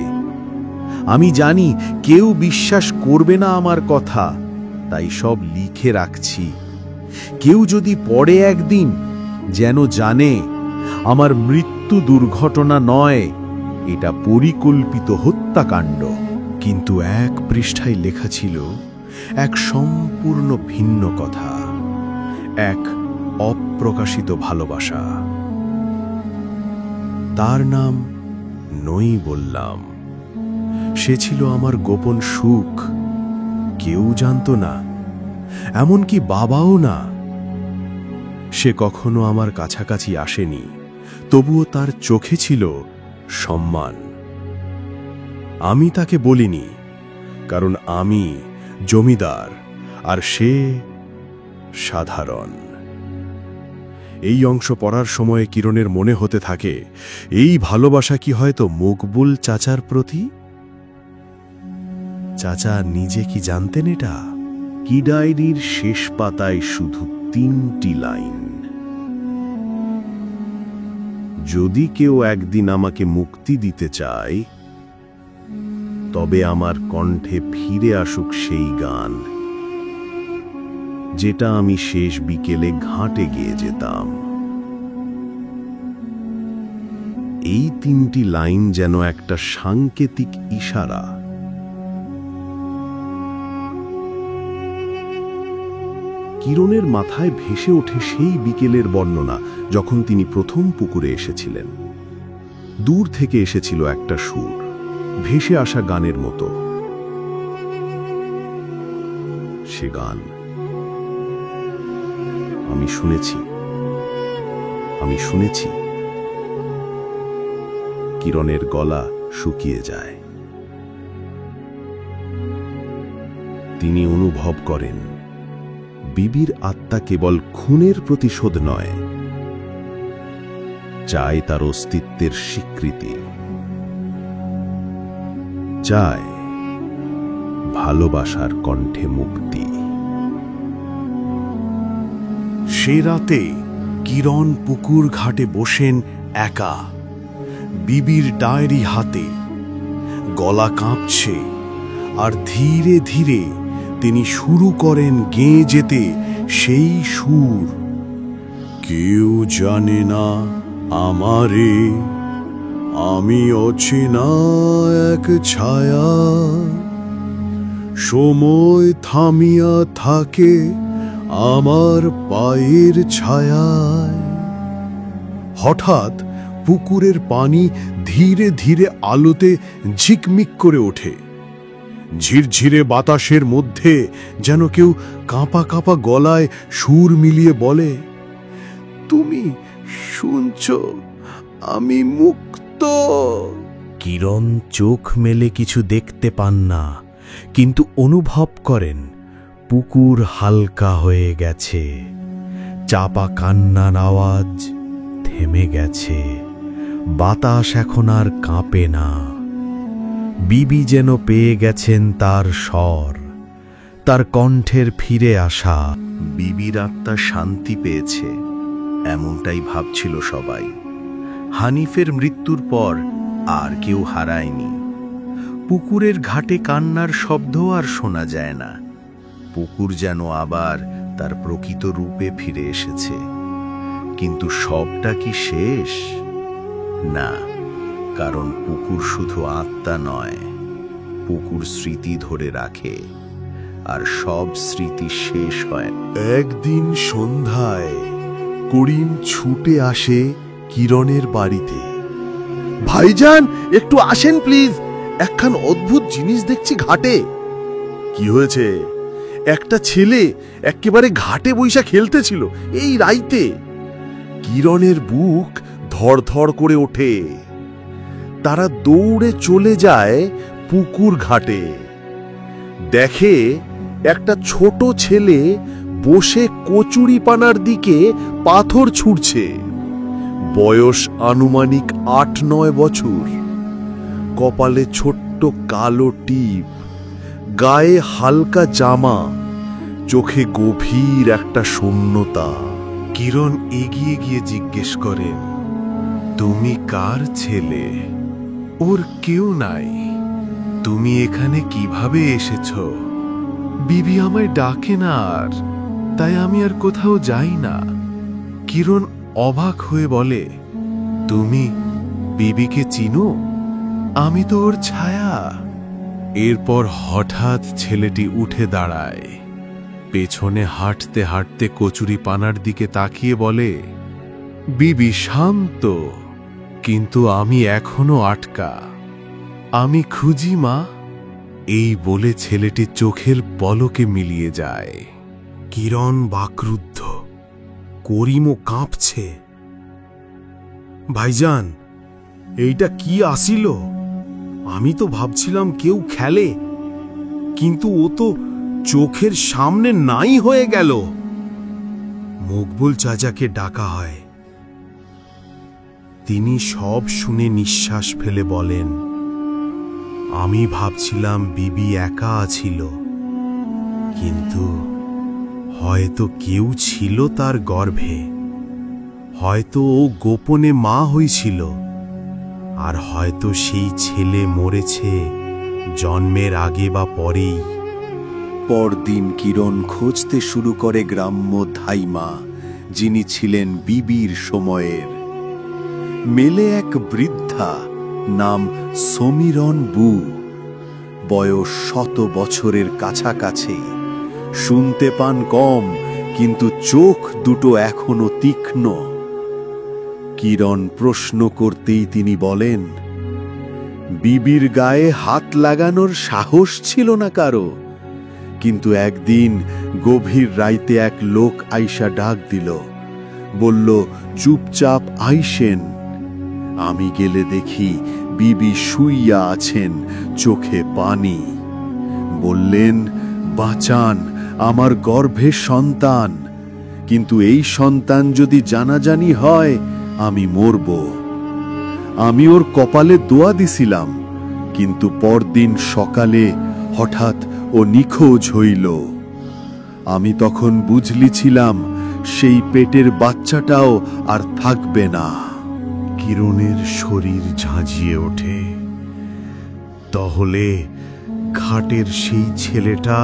Speaker 2: আমি জানি কেউ বিশ্বাস করবে না আমার কথা, তাই সব লিখে রাখছি। কেউ যদি পড়ে একদিন, যেন জানে আমার মৃত্যু দুর্ঘটনা নয়, এটা পরিকল্পিত হত্যাকাণ্ড। কিন্তু এক পৃষ্ঠায় লেখা ছিল এক সম্পূর্ণ ভিন্ন কথা, এক অপ্রকাশিত ভালোবাসা। তার নাম নই বললাম। সে ছিল আমার গোপন সুখ। কেউ জানত না, এমনকি বাবাও না। সে কখনো আমার কাছাকাছি আসেনি,
Speaker 3: তবুও তার চোখে ছিল সম্মান। আমি তাকে বলিনি, কারণ আমি জমিদার আর সে সাধারণ। এই অংশ পড়ার সময়ে কিরণের মনে হতে থাকে, এই ভালোবাসা কি হয়তো মকবুল চাচার প্রতি? চাচা নিজে কি জানতেন এটা?
Speaker 1: কি ডায়েরির শেষ পাতায় শুধু 3টি লাইন। যদি কেউ একদিন আমাকে মুক্তি দিতে চায়, তবে আমার কণ্ঠে ফিরে আসুক সেই গান, যেটা আমি শেষ বিকেলে ঘাটে গিয়ে যেতাম। এই 3টি লাইন যেন একটা সাংকেতিক ইশারা। কিরণের মাথায় ভেসে ওঠে সেই বিকেলের বর্ণনা, যখন তিনি প্রথম পুকুরে এসেছিলেন। দূর থেকে এসেছিল একটা সুর, ভেসে আসা গানের মতো। সে গান আমি শুনেছি, আমি শুনেছি। কিরণের গলা শুকিয়ে যায়। তিনি অনুভব করেন, বিবির আত্মা কেবল খুনের প্রতিশোধ নয়, চায় তার অস্তিত্বের স্বীকৃতি, চায় ভালোবাসার কণ্ঠে মুক্তি।
Speaker 2: সে রাতে কিরণ পুকুর ঘাটে বসেন একা, বিবির ডায়েরি হাতে। গলা কাঁপছে, আর ধীরে ধীরে তিনি শুরু করেন গেয়ে যেতে সেই সুর। কেউ জানে না আমারে, আমি অচেনা এক ছায়া, সময় থামিয়া থাকে আমার পায়ের ছায়ায়। হঠাৎ পুকুরের পানি ধীরে ধীরে আলোতে ঝিকমিক করে ওঠে। ঝিরঝিরে বাতাসের মধ্যে যেন কেউ কাঁপা কাঁপা গলায় সুর মিলিয়ে বলে, তুমি শুনছ, আমি মুক্ত।
Speaker 1: কিরণ চোখ মেলে কিছু দেখতে পান না, কিন্তু অনুভব করেন পুকুর হালকা হয়ে গেছে। চাপা কান্নার আওয়াজ থেমে গেছে, বাতাস এখন আর কাঁপে না। বিবি যেন পেয়ে গেছেন তার স্বর, তার কণ্ঠের ফিরে আসা। বিবির আত্মা শান্তি পেয়েছে, এমনটাই ভাবছিল সবাই। হানিফের মৃত্যুর পর আর কেউ হারায়নি। পুকুরের ঘাটে কান্নার শব্দ আর শোনা যায় না। পুকুর যেন আবার তার প্রকৃত রূপে ফিরে এসেছে। কিন্তু সবটা কি শেষ? না, কারণ পুকুর শুধু আত্মা নয়, পুকুর স্মৃতি ধরে রাখে, আর সব স্মৃতি শেষ হয়।
Speaker 2: একদিন সন্ধ্যায় করিম ছুটে আসে কিরণের বাড়িতে। ভাইজান, একটু আসেন প্লিজ, একখান অদ্ভুত জিনিস দেখছি ঘাটে। কি হয়েছে? একটা ছেলে একেবারে ঘাটে বইসা খেলতেছিল এই রাইতে। কিরণের বুক ধড়ধড় করে ওঠে। তারা দৌড়ে চলে যায় পুকুর ঘাটে। দেখে একটা ছোট ছেলে বসে কচুরিপানার দিকে পাথর ছুঁড়ছে। বয়স আনুমানিক ৮-৯ বছর। কপালে ছোট্ট কালো টিপ, গায়ে হালকা জামা, চোখে গভীর একটা শূন্যতা। কিরণ এগিয়ে গিয়ে জিজ্ঞেস করেন, তুমি কার ছেলে? ওর কেউ নাই। তুমি এখানে কিভাবে এসেছ? বিবি আমায় ডাকে না আর, তাই আমি আর কোথাও যাই না। কিরণ অবাক হয়ে বলে, তুমি বিবিকে চিনো? আমি তো ওর ছায়া। এরপর হঠাৎ ছেলেটি উঠে দাঁড়ায়, পেছনে হাঁটতে হাঁটতে কচুরিপানার দিকে তাকিয়ে বলে, বিবি শান্ত, কিন্তু আমি এখনো আটকা। আমি খুঁজি মা। এই বলে ছেলেটি চোখের পলকে মিলিয়ে যায়। কিরণ বাকরুদ্ধ, করিমও কাঁপছে।
Speaker 3: ভাইজান, এইটা কি আসিল? আমি তো ভাবছিলাম কেউ খেলে, কিন্তু ও তো চোখের সামনে নাই হয়ে গেল। মকবুল চাচাকে ডাকা হয়। তিনি সব শুনে নিঃশ্বাস ফেলে বলেন, আমি ভাবছিলাম বিবি একা ছিল, কিন্তু হয়তো কেউ ছিল তার গর্ভে। হয়তো ও গোপনে মা হয়েছিল, আর হয়তো সেই ছেলে মরেছে জন্মের আগে বা পরেই।
Speaker 1: পরদিন কিরণ খুঁজতে শুরু করে গ্রাম্য ধাইমা, যিনি ছিলেন বিবির সময়ের। মেলে এক বৃদ্ধা, নাম সমীরণ বু, বয়স 100 বছরের কাছাকাছি। শুনতে পান কম, কিন্তু চোখ দুটো এখনো তীক্ষ্ণ। কিরণ প্রশ্ন করতেই তিনি বলেন, বিবির গায়ে হাত লাগানোর সাহস ছিল না কারো, কিন্তু একদিন গভীর রাইতে এক লোক আইসা ডাক দিল, বলল, চুপচাপ আইসেন। আমি গেলে দেখি বিবি শুইয়া আছেন, চোখে পানি। বললেন, বাঁচান, আমার গর্ভে সন্তান, কিন্তু এই সন্তান যদি জানাজানি হয় আমি মরব। আমি ওর কপালে দোয়া দিছিলাম, কিন্তু পরদিন সকালে হঠাৎ ও নিখোঁজ হইল। আমি তখন বুঝলিছিলাম সেই পেটের বাচ্চাটাও আর থাকবে না।
Speaker 3: কিরণের শরীর ঝাঁঝিয়ে ওঠে। তাহলে ঘাটের সেই ছেলেটা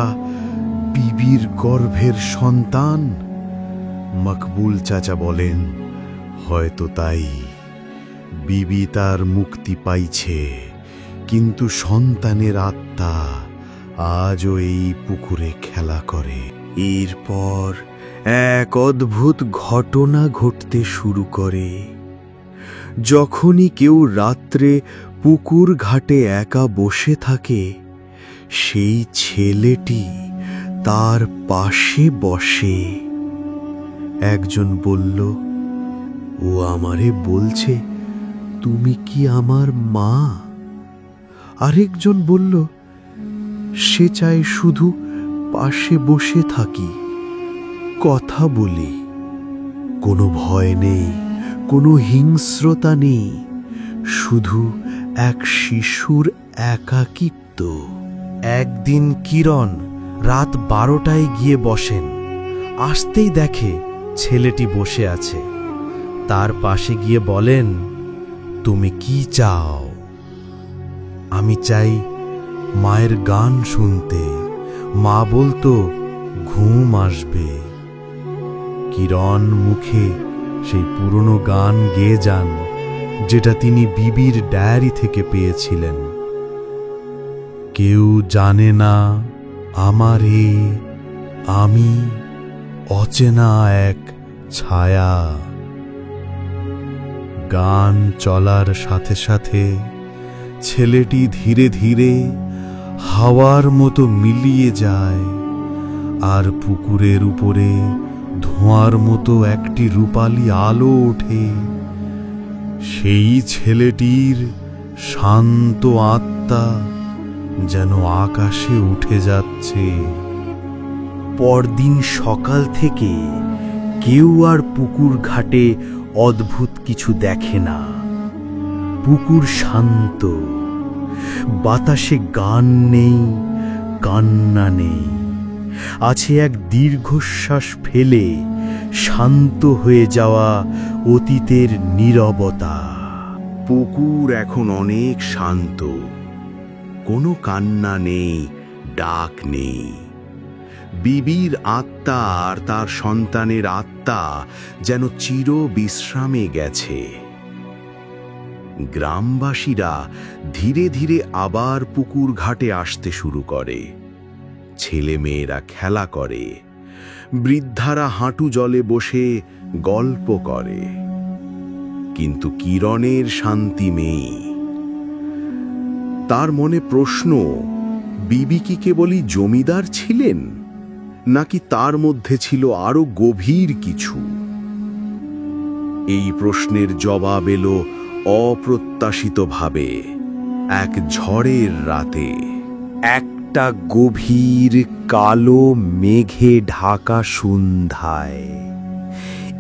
Speaker 3: বিবির গর্ভের সন্তান? মকবুল চাচা বলেন, হয়তো তাই। বিবি তার মুক্তি পাইছে, কিন্তু সন্তানের আত্মা আজও এই পুকুরে খেলা করে।
Speaker 1: এরপর এক অদ্ভুত ঘটনা ঘটতে শুরু করে। যখনই কেউ রাত্রে পুকুর ঘাটে একা বসে থাকে, সেই ছেলেটি তার পাশে বসে। একজন বলল, ও আমারে বলছে, তুমি কি আমার মা? আরেকজন বলল, সে চায় শুধু পাশে বসে থাকি, কথা বলি। কোনো ভয় নেই, কোনো হিংস্রতা নেই, শুধু এক শিশুর একাকিত্ব। একদিন কিরণ রাত 12টায় গিয়ে বসেন। আসতেই দেখে ছেলেটি বসে আছে। তার পাশে গিয়ে বলেন, তুমি কি চাও? আমি চাই মায়ের গান শুনতে। মা বলতো ঘুম আসবে। কিরণ মুখে সেই পুরনো গান গেয়ে যান, যেটা তিনি বিবির ডায়েরি থেকে পেয়েছিলেন। কেউ জানে না আমারে, আমি অচেনা এক ছায়া। গান চলার সাথে সাথে ছেলেটি ধীরে ধীরে হাওয়ার মতো মিলিয়ে যায়, আর পুকুরের উপরে ধোঁয়ার মতো একটি রূপালী আলো ওঠে। সেই ছেলেটির শান্ত আত্মা যেন আকাশে উঠে যাচ্ছে। পরদিন সকাল থেকে কেউ আর পুকুর ঘাটে অদ্ভুত কিছু দেখে না। পুকুর শান্ত, বাতাসে গান নেই, কান্না নেই। আছে এক দীর্ঘশ্বাস ফেলে শান্ত হয়ে যাওয়া অতীতের নীরবতা। পুকুর এখন অনেক শান্ত, কোনো কান্না নেই, ডাক নেই। বিবির আত্মা আর তার সন্তানের আত্মা যেন চির বিশ্রামে গেছে। গ্রামবাসীরা ধীরে ধীরে আবার পুকুর ঘাটে আসতে শুরু করে। ছেলে মেয়েরা খেলা করে, বৃদ্ধারা হাঁটু জলে বসে গল্প করে, কিন্তু কিরণের শান্তি নেই। তার মনে প্রশ্ন, বিবি কি কেবলই জমিদার ছিলেন, নাকি তার মধ্যে ছিল আরো গভীর কিছু? এই প্রশ্নের জবাব এলো অপ্রত্যাশিতভাবে এক ঝড়ের রাতে। একটা গভীর কালো মেঘে ঢাকা সন্ধ্যায়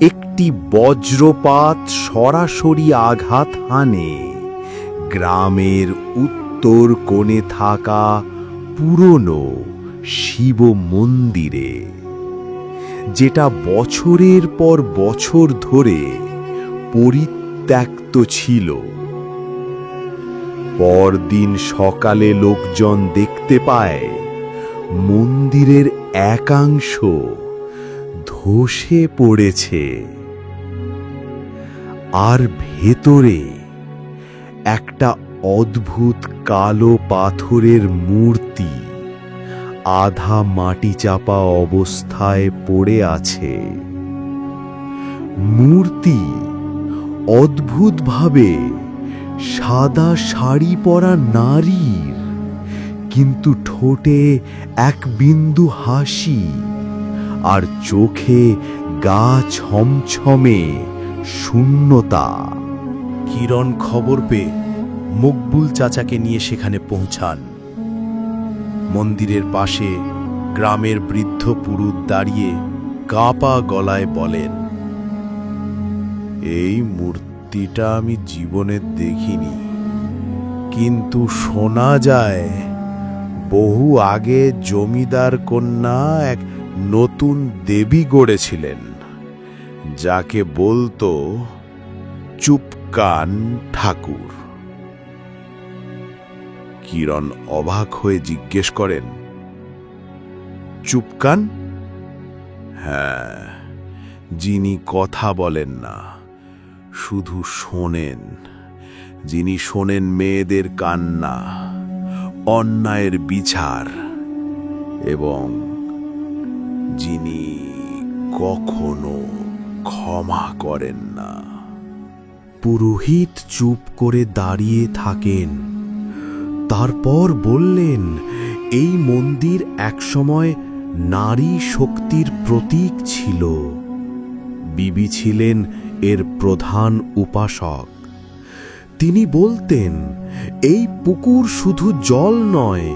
Speaker 1: একটি বজ্রপাত সরাসরি আঘাত হানে গ্রামের উত্তর কোণে থাকা পুরনো শিব মন্দিরে, যেটা বছরের পর বছর ধরে পরিত্যক্ত ছিল। পরদিন সকালে লোকজন দেখতে পায় মন্দিরের একাংশ ধসে পড়েছে, আর ভেতরে একটা অদ্ভুত কালো পাথরের মূর্তি আধা মাটি চাপা অবস্থায় পড়ে আছে। মূর্তি অদ্ভুতভাবে সাদা শাড়ি পরা নারীর, কিন্তু ঠোঁটে এক বিন্দু হাসি আর চোখে গা ছমছমে শূন্যতা। কিরণ খবর পেয়ে মকবুল চাচাকে নিয়ে সেখানে পৌঁছান। মন্দিরের পাশে গ্রামের বৃদ্ধ পুরুষ দাঁড়িয়ে কাঁপা গলায় বলেন, এই মূর্তিটা আমি জীবনে দেখিনি, কিন্তু শোনা যায় বহু আগে জমিদার কন্যা এক নতুন দেবী গড়েছিলেন, যাকে বলতো চুপকান ঠাকুর। কিরণ অবাক হয়ে জিজ্ঞেস করেন, চুপকান? হ্যাঁ, যিনি কথা বলেন না, শুধু শোনেন, যিনি শোনেন মেয়েদের কান্না, অন্যায়ের বিচার, এবং যিনি কখনো ক্ষমা করেন না। পুরোহিত চুপ করে দাঁড়িয়ে থাকেন, তারপর বললেন, এই মন্দির একসময় নারী শক্তির প্রতীক ছিল। বিবি ছিলেন এর প্রধান উপাসক। তিনি বলতেন, এই পুকুর শুধু জল নয়,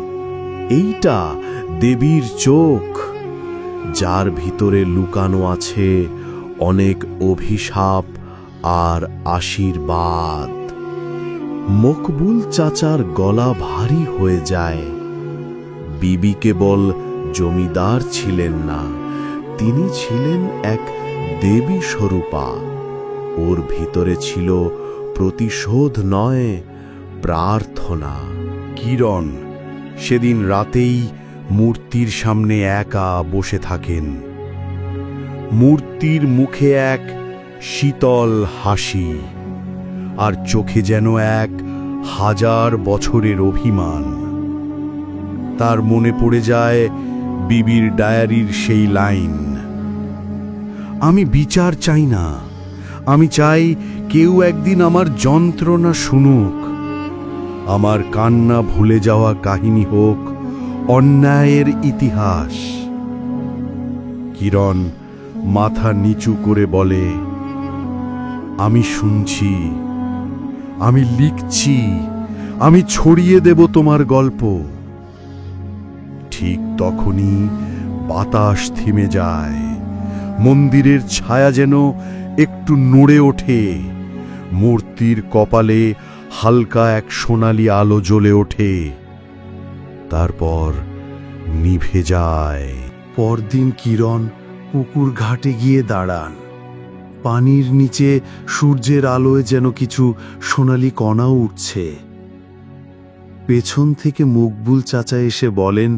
Speaker 1: এইটা দেবীর চোখ, যার ভিতরে লুকানো আছে অনেক অভিশাপ আর আশীর্বাদ। মকবুল চাচার গলা ভারী হয়ে যায়। বিবি কেবল জমিদার ছিলেন না, তিনি ছিলেন এক দেবী স্বরূপা। ওর ভিতরে ছিল প্রতিশোধ নয়, প্রার্থনা। কিরণ সেদিন রাতেই মূর্তির সামনে একা বসে থাকেন। মূর্তির মুখে এক শীতল হাসি, আর চোখে যেন 1000 বছরের অভিমান। তার মনে পড়ে যায় বিবির ডায়েরির সেই লাইন, আমি বিচার চাই না, আমি চাই কেউ একদিন আমার যন্ত্রণা শুনুক, আমার কান্না ভুলে যাওয়া কাহিনী হোক অন্যায়ের ইতিহাস। কিরণ মাথা নিচু করে বলে, আমি শুনছি, আমি লিখছি, আমি ছড়িয়ে দেব তোমার গল্প। ঠিক তখনই বাতাস থেমে যায়, মন্দিরের ছায়া যেন একটু নড়ে ওঠে, মূর্তির কপালে হালকা এক সোনালি আলো জ্বলে ওঠে, তারপর নিভে যায়। পরদিন কিরণ পুকুর ঘাটে গিয়ে দাঁড়ান। পানির নিচে সূর্যের আলোয় যেন কিছু সোনালি কণা উঠছে। পেছন থেকে মকবুল চাচা এসে বলেন,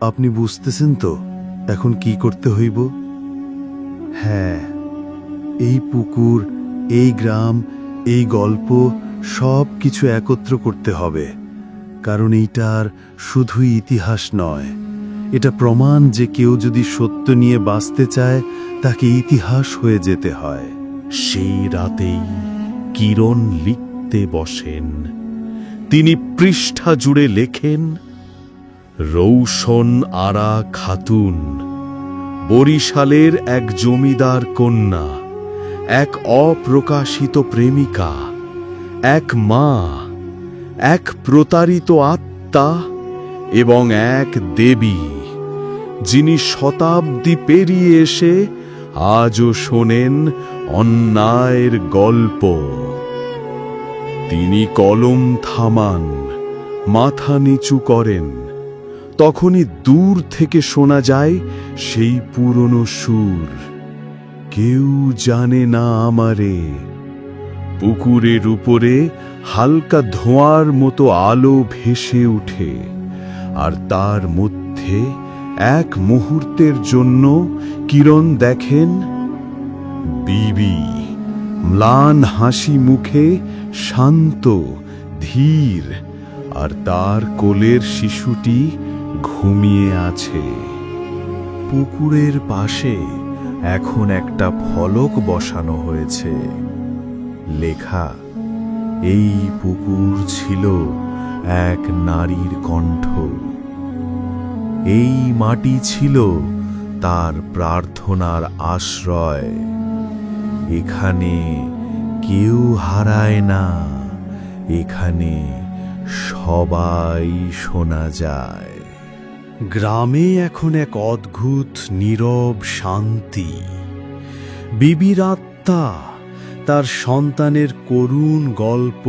Speaker 1: আপনি বুঝতেছেন তো এখন কি করতে হইব? হ্যাঁ, এই পুকুর, এই গ্রাম, এই গল্প সব কিছু একত্র করতে হবে, কারণ এইটার শুধুই ইতিহাস নয়, এটা প্রমাণ যে কেউ যদি সত্য নিয়ে বাঁচতে চায় তাকে ইতিহাস হয়ে যেতে হয়। সেই রাতেই কিরণ লিখতে বসেন। তিনি পৃষ্ঠা জুড়ে লেখেন, রৌশন আরা খাতুন, বরিশালের এক জমিদার কন্যা,
Speaker 3: এক অপ্রকাশিত প্রেমিকা, এক মা, এক প্রতারিত আত্মা এবং এক দেবী, যিনি শতাব্দী পেরিয়ে এসে আজও শোনেন অন্যায়ের গল্প। তিনি কলম থামান, মাথা নিচু করেন, তখনই দূর থেকে শোনা যায় সেই পুরনো সুর, কেউ জানে না আমারে। পুকুরের উপরে হালকা ধোঁয়ার মতো আলো ভেসে উঠে, আর তার মধ্যে এক মুহূর্তের জন্য কিরণ দেখেন বিবি, ম্লান হাসি মুখে, শান্ত, ধীর, আর তার কোলের শিশুটি ঘুমিয়ে আছে। পুকুরের পাশে এখন একটা ফলক বসানো হয়েছে, লেখা, এই পুকুর ছিল এক নারীর কণ্ঠ, এই মাটি ছিল তার প্রার্থনার আশ্রয়। এখানে কেউ হারায় না, এখানে সবাই শোনা যায়। গ্রামে এখন এক অদ্ভুত নীরব শান্তি। বিবির আত্মা, তার সন্তানের করুণ গল্প,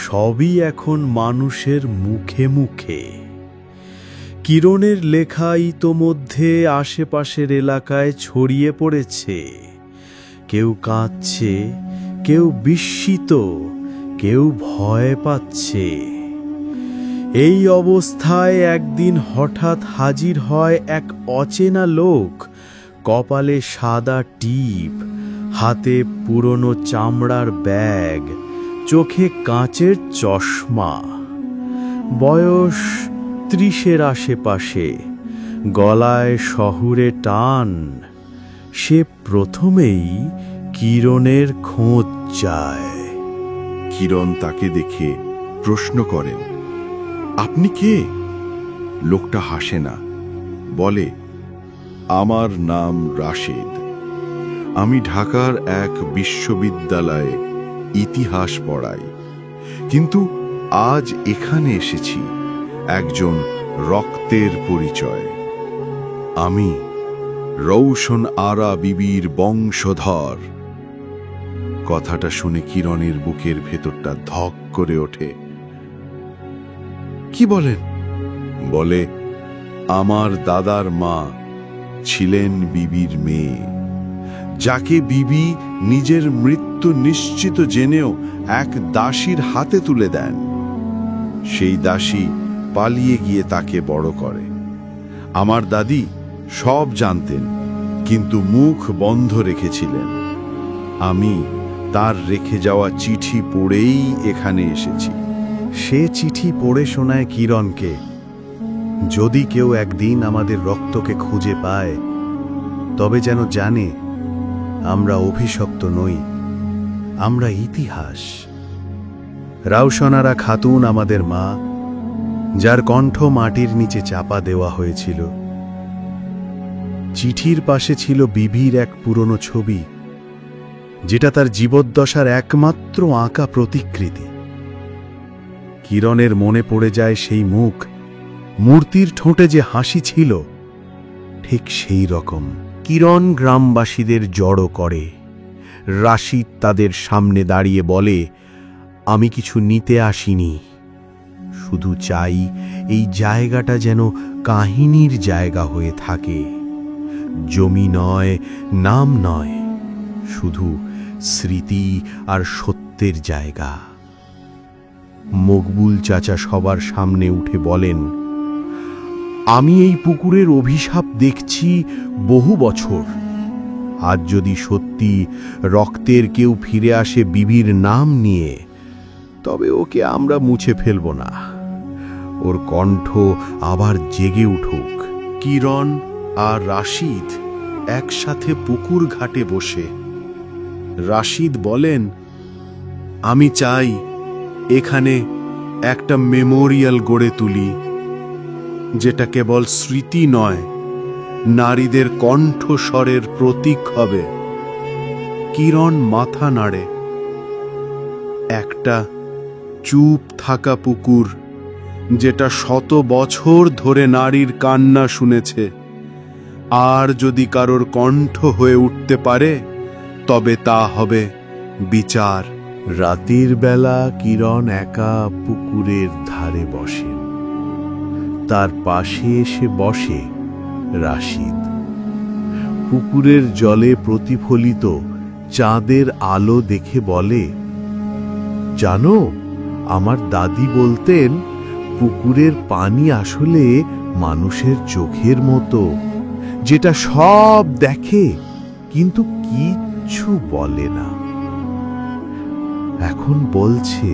Speaker 3: সবই এখন মানুষের মুখে মুখে। কিরণের লেখা ইতোমধ্যে আশেপাশের এলাকায় ছড়িয়ে পড়েছে। কেউ কাঁদছে, কেউ বিস্মিত, কেউ ভয় পাচ্ছে। এই অবস্থায় একদিন হঠাৎ হাজির হয় এক অচেনা লোক, কপালে সাদা টিপ, হাতে পুরনো চামড়ার ব্যাগ, চোখে কাঁচের চশমা। বয়স 30-এর আশেপাশে, গলায় শহুরে টান। সে প্রথমেই কিরণের খোঁজ চায়।
Speaker 2: কিরণ তাকে দেখে প্রশ্ন করেন, আপনি কে? লোকটা হাসে না, বলে, আমার নাম রাশেদ। আমি ঢাকার এক বিশ্ববিদ্যালয়ে ইতিহাস পড়াই, কিন্তু আজ এখানে এসেছি একজন রক্তের পরিচয়। আমি রৌশন আরা বিবির বংশধর। কথাটা শুনে কিরণের বুকের ভেতরটা ধক করে ওঠে। কি বলেন? বলে, আমার দাদার মা ছিলেন বিবির মেয়ে, যাকে বিবি নিজের মৃত্যু নিশ্চিত জেনেও এক দাসীর হাতে তুলে দেন। সেই দাসী পালিয়ে গিয়ে তাকে বড় করে। আমার দাদি সব জানতেন, কিন্তু মুখ বন্ধ রেখেছিলেন। আমি তার রেখে যাওয়া চিঠি পড়েই এখানে এসেছি।
Speaker 3: সে চিঠি পড়ে শোনায় কিরণকে, যদি কেউ একদিন আমাদের রক্তকে খুঁজে পায়, তবে যেন জানে আমরা অভিশপ্ত নই, আমরা ইতিহাস। রাউশনারা খাতুন আমাদের মা, যার কণ্ঠ মাটির নিচে চাপা দেওয়া হয়েছিল। চিঠির পাশে ছিল বিবির এক পুরনো ছবি, যেটা তার জীবদ্দশার একমাত্র আঁকা প্রতিকৃতি। কিরণের মনে পড়ে যায় সেই মুখ, মূর্তির ঠোঁটে যে হাসি ছিল, ঠিক সেই রকম। কিরণ গ্রামবাসীদের জড়ো করে। রাশিদ তাদের সামনে দাঁড়িয়ে বলে, আমি কিছু নিতে আসিনি, শুধু চাই এই জায়গাটা যেন কাহিনীর জায়গা হয়ে থাকে। জমি নয়, নাম নয়, শুধু স্মৃতি আর সত্যের জায়গা। মকবুল চাচা সবার সামনে উঠে বলেন, আমি এই পুকুরের অভিশাপ দেখছি বহু বছর। আজ যদি সত্যি রক্তের কেউ ফিরে আসে বিবির নাম নিয়ে, তবে ওকে আমরা মুছে ফেলব না। ওর কণ্ঠ আবার জেগে উঠুক। কিরণ আর রাশিদ একসাথে পুকুর ঘাটে বসে। রাশিদ বলেন, আমি চাই এখানে একটা মেমোরিয়াল গড়ে তুলি, যেটা কেবল স্মৃতি নয়, নারীদের কণ্ঠস্বরের প্রতীক হবে।
Speaker 2: কিরণ মাথা নাড়ে। একটা চুপ থাকা পুকুর, যেটা 100 বছর ধরে নারীর কান্না শুনেছে, আর যদি কারোর কণ্ঠ হয়ে উঠতে পারে তবে তা হবে বিচার।
Speaker 1: রাতের বেলা কিরণ একা পুকুরের ধারে বসেন। তার পাশে এসে বসে রাশিদ। পুকুরের জলে প্রতিফলিত চাঁদের আলো দেখে বলে, জানো, আমার দাদি বলতেন পুকুরের পানি আসলে মানুষের চোখের মতো, যেটা সব দেখে কিন্তু কিচ্ছু বলে না। এখন বলছে।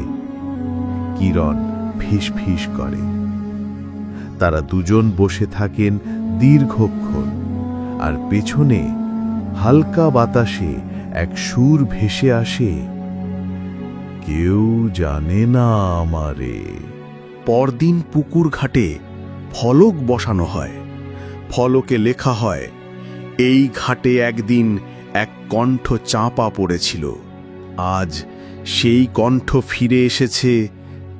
Speaker 1: কিরণ ফিসফিস করে। তারা দুজন বসে থাকেন দীর্ঘক্ষণ, আর পেছনে হালকা বাতাসে এক সুর ভেসে আসে, কেউ জানে না আমারে। পরদিন পুকুর ঘাটে ফলক বসানো হয়। ফলকে লেখা হয়, এই ঘাটে একদিন এক কণ্ঠ চাপা পড়েছিল। আজ সেই কণ্ঠ ফিরে এসেছে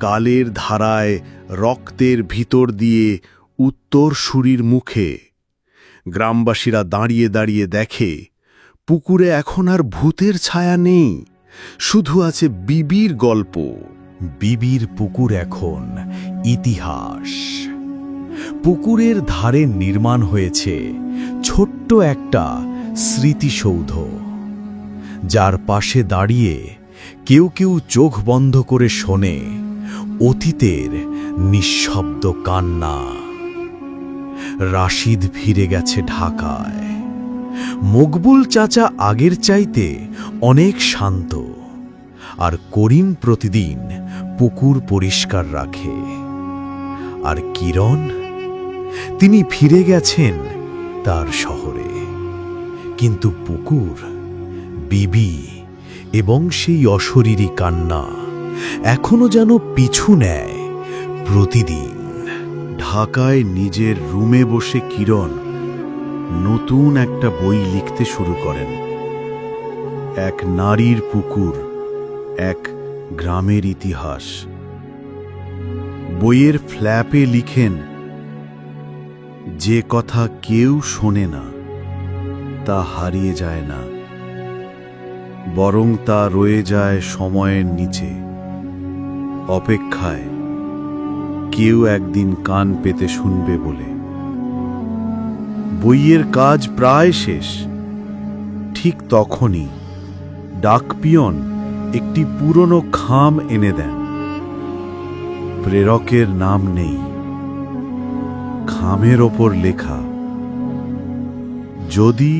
Speaker 1: কালের ধারায়, রক্তের ভিতর দিয়ে উত্তরসূরির মুখে। গ্রামবাসীরা দাঁড়িয়ে দাঁড়িয়ে দেখে, পুকুরে এখন আর ভূতের ছায়া নেই, শুধু আছে বিবির গল্প। বিবির পুকুর এখন ইতিহাস। পুকুরের ধারে নির্মাণ হয়েছে ছোট্ট একটা স্মৃতিসৌধ, যার পাশে দাঁড়িয়ে কেউ কেউ চোখ বন্ধ করে শোনে অতীতের নিঃশব্দ কান্না। রাশিদ ফিরে গেছে ঢাকায়। মকবুল চাচা আগের চাইতে অনেক শান্ত, আর করিম প্রতিদিন পুকুর পরিষ্কার রাখে। আর কিরণ, তিনি ফিরে গেছেন তার শহরে। কিন্তু পুকুর, বিবি এবং সেই অশরীরী কান্না এখনো যেন পিছু নেয় প্রতিদিন। ঢাকায় নিজের রুমে বসে কিরণ নতুন একটা বই লিখতে শুরু করেন। এক নারীর পুকুর, এক গ্রামের ইতিহাস। বইয়ের ফ্ল্যাপে লিখেন, যে কথা কেউ শোনে না তা হারিয়ে যায় না, বরং তা রয়ে যায় সময়ের নিচে, অপেক্ষায়, কেউ একদিন কান পেতে শুনবে বলে। বইয়ের কাজ প্রায় শেষ। ঠিক তখনই ডাকপিয়ন একটি পুরনো খাম এনে দেন। প্রেরকের নাম নেই, খামের ওপর লেখা, যদি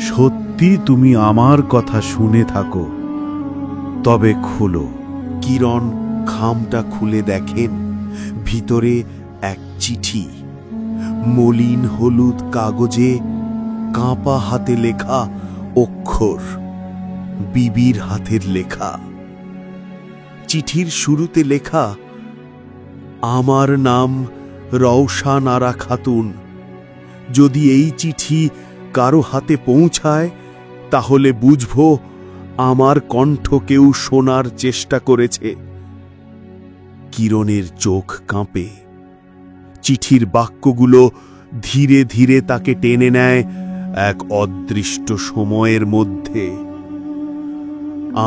Speaker 1: সত্যি তুমি আমার কথা শুনে থাকো তবে খুলো। কিরণ খামটা খুলে দেখেন, ভিতরে এক চিঠি, মলিন হলুদ কাগজে কাঁপা হাতে লেখা অক্ষর, বিবির হাতের লেখা। চিঠির শুরুতে লেখা, আমার নাম রওশন আরা খাতুন। যদি এই চিঠি কারো হাতে পৌঁছায় তাহলে বুঝব আমার কণ্ঠ কেউ শোনার চেষ্টা করেছে। কিরণের চোখ কাঁপে। চিঠির বাক্যগুলো ধীরে ধীরে তাকে টেনে নেয় এক অদৃষ্ট সময়ের মধ্যে।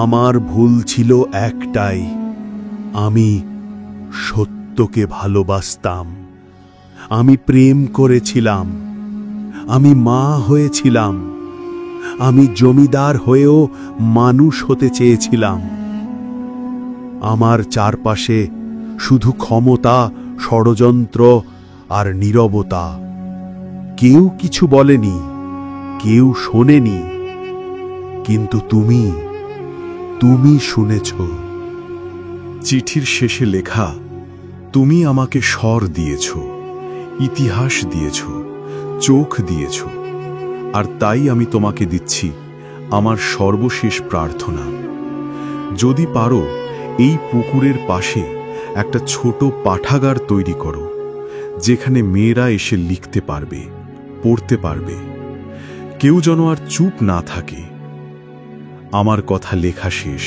Speaker 1: আমার ভুল ছিল একটাই, আমি সত্যকে ভালোবাসতাম। আমি প্রেম করেছিলাম, আমি মা হয়েছিলাম, আমি জমিদার হয়েও মানুষ হতে চেয়েছিলাম। আমার চারপাশে শুধু ক্ষমতা, ষড়যন্ত্র আর নীরবতা। কেউ কিছু বলেনি, কেউ শোনেনি, কিন্তু তুমি শুনেছ। চিঠির শেষে লেখা, তুমি আমাকে স্বর দিয়েছ, ইতিহাস দিয়েছ, চোখ দিয়েছ, আর তাই আমি তোমাকে দিচ্ছি আমার সর্বশেষ প্রার্থনা। যদি পারো এই পুকুরের পাশে একটা ছোট পাঠাগার তৈরি করো, যেখানে মেয়েরা এসে লিখতে পারবে, পড়তে পারবে। কেউ যেন আর চুপ না থাকে।
Speaker 3: আমার কথা লেখা শেষ।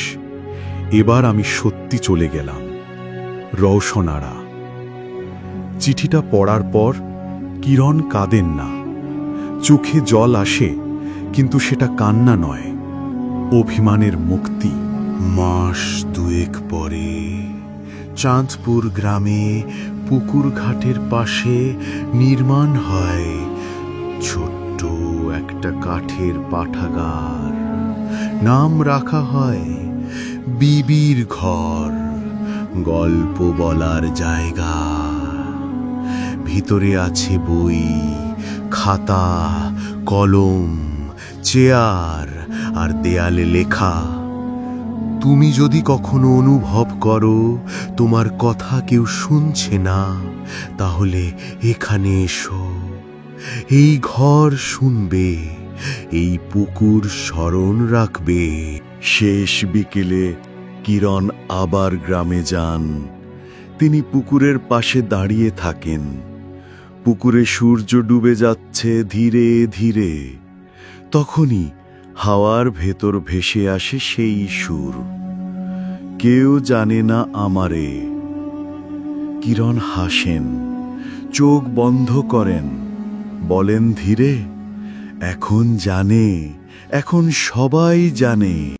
Speaker 3: এবার আমি সত্যি চলে গেলাম। রওশনারা। চিঠিটা পড়ার পর কিরণ কাঁদেন না। চোখে জল আসে, কিন্তু সেটা কান্না নয়, অভিমানের মুক্তি।
Speaker 2: মাস দুয়েক পরে চাঁদপুর গ্রামে পুকুর ঘাটের পাশে নির্মাণ হয় ছোট্ট একটা কাঠের পাঠাগার। নাম রাখা হয় বিবির ঘর, গল্প বলার জায়গা। ভিতরে আছে বই, খাতা, কলম, চেয়ার আর দেয়ালে লেখা। তুমি যদি কখনো অনুভব করো তোমার কথা কেউ শুনছে না, তাহলে এখানে এসো। এই ঘর শুনবে, এই পুকুর স্মরণ রাখবে।
Speaker 1: শেষ বিকেলে কিরণ আবার গ্রামে যান। তিনি পুকুরের পাশে দাঁড়িয়ে থাকেন। পুকুরে সূর্য ডুবে যাচ্ছে ধীরে ধীরে। তখনই হাওয়ার ভেতর ভেসে আসে সেই সুর, কেউ জানে না আমারে। কিরণ হাসেন, চোখ বন্ধ করেন, বলেন ধীরে, এখন জানে, এখন সবাই জানে।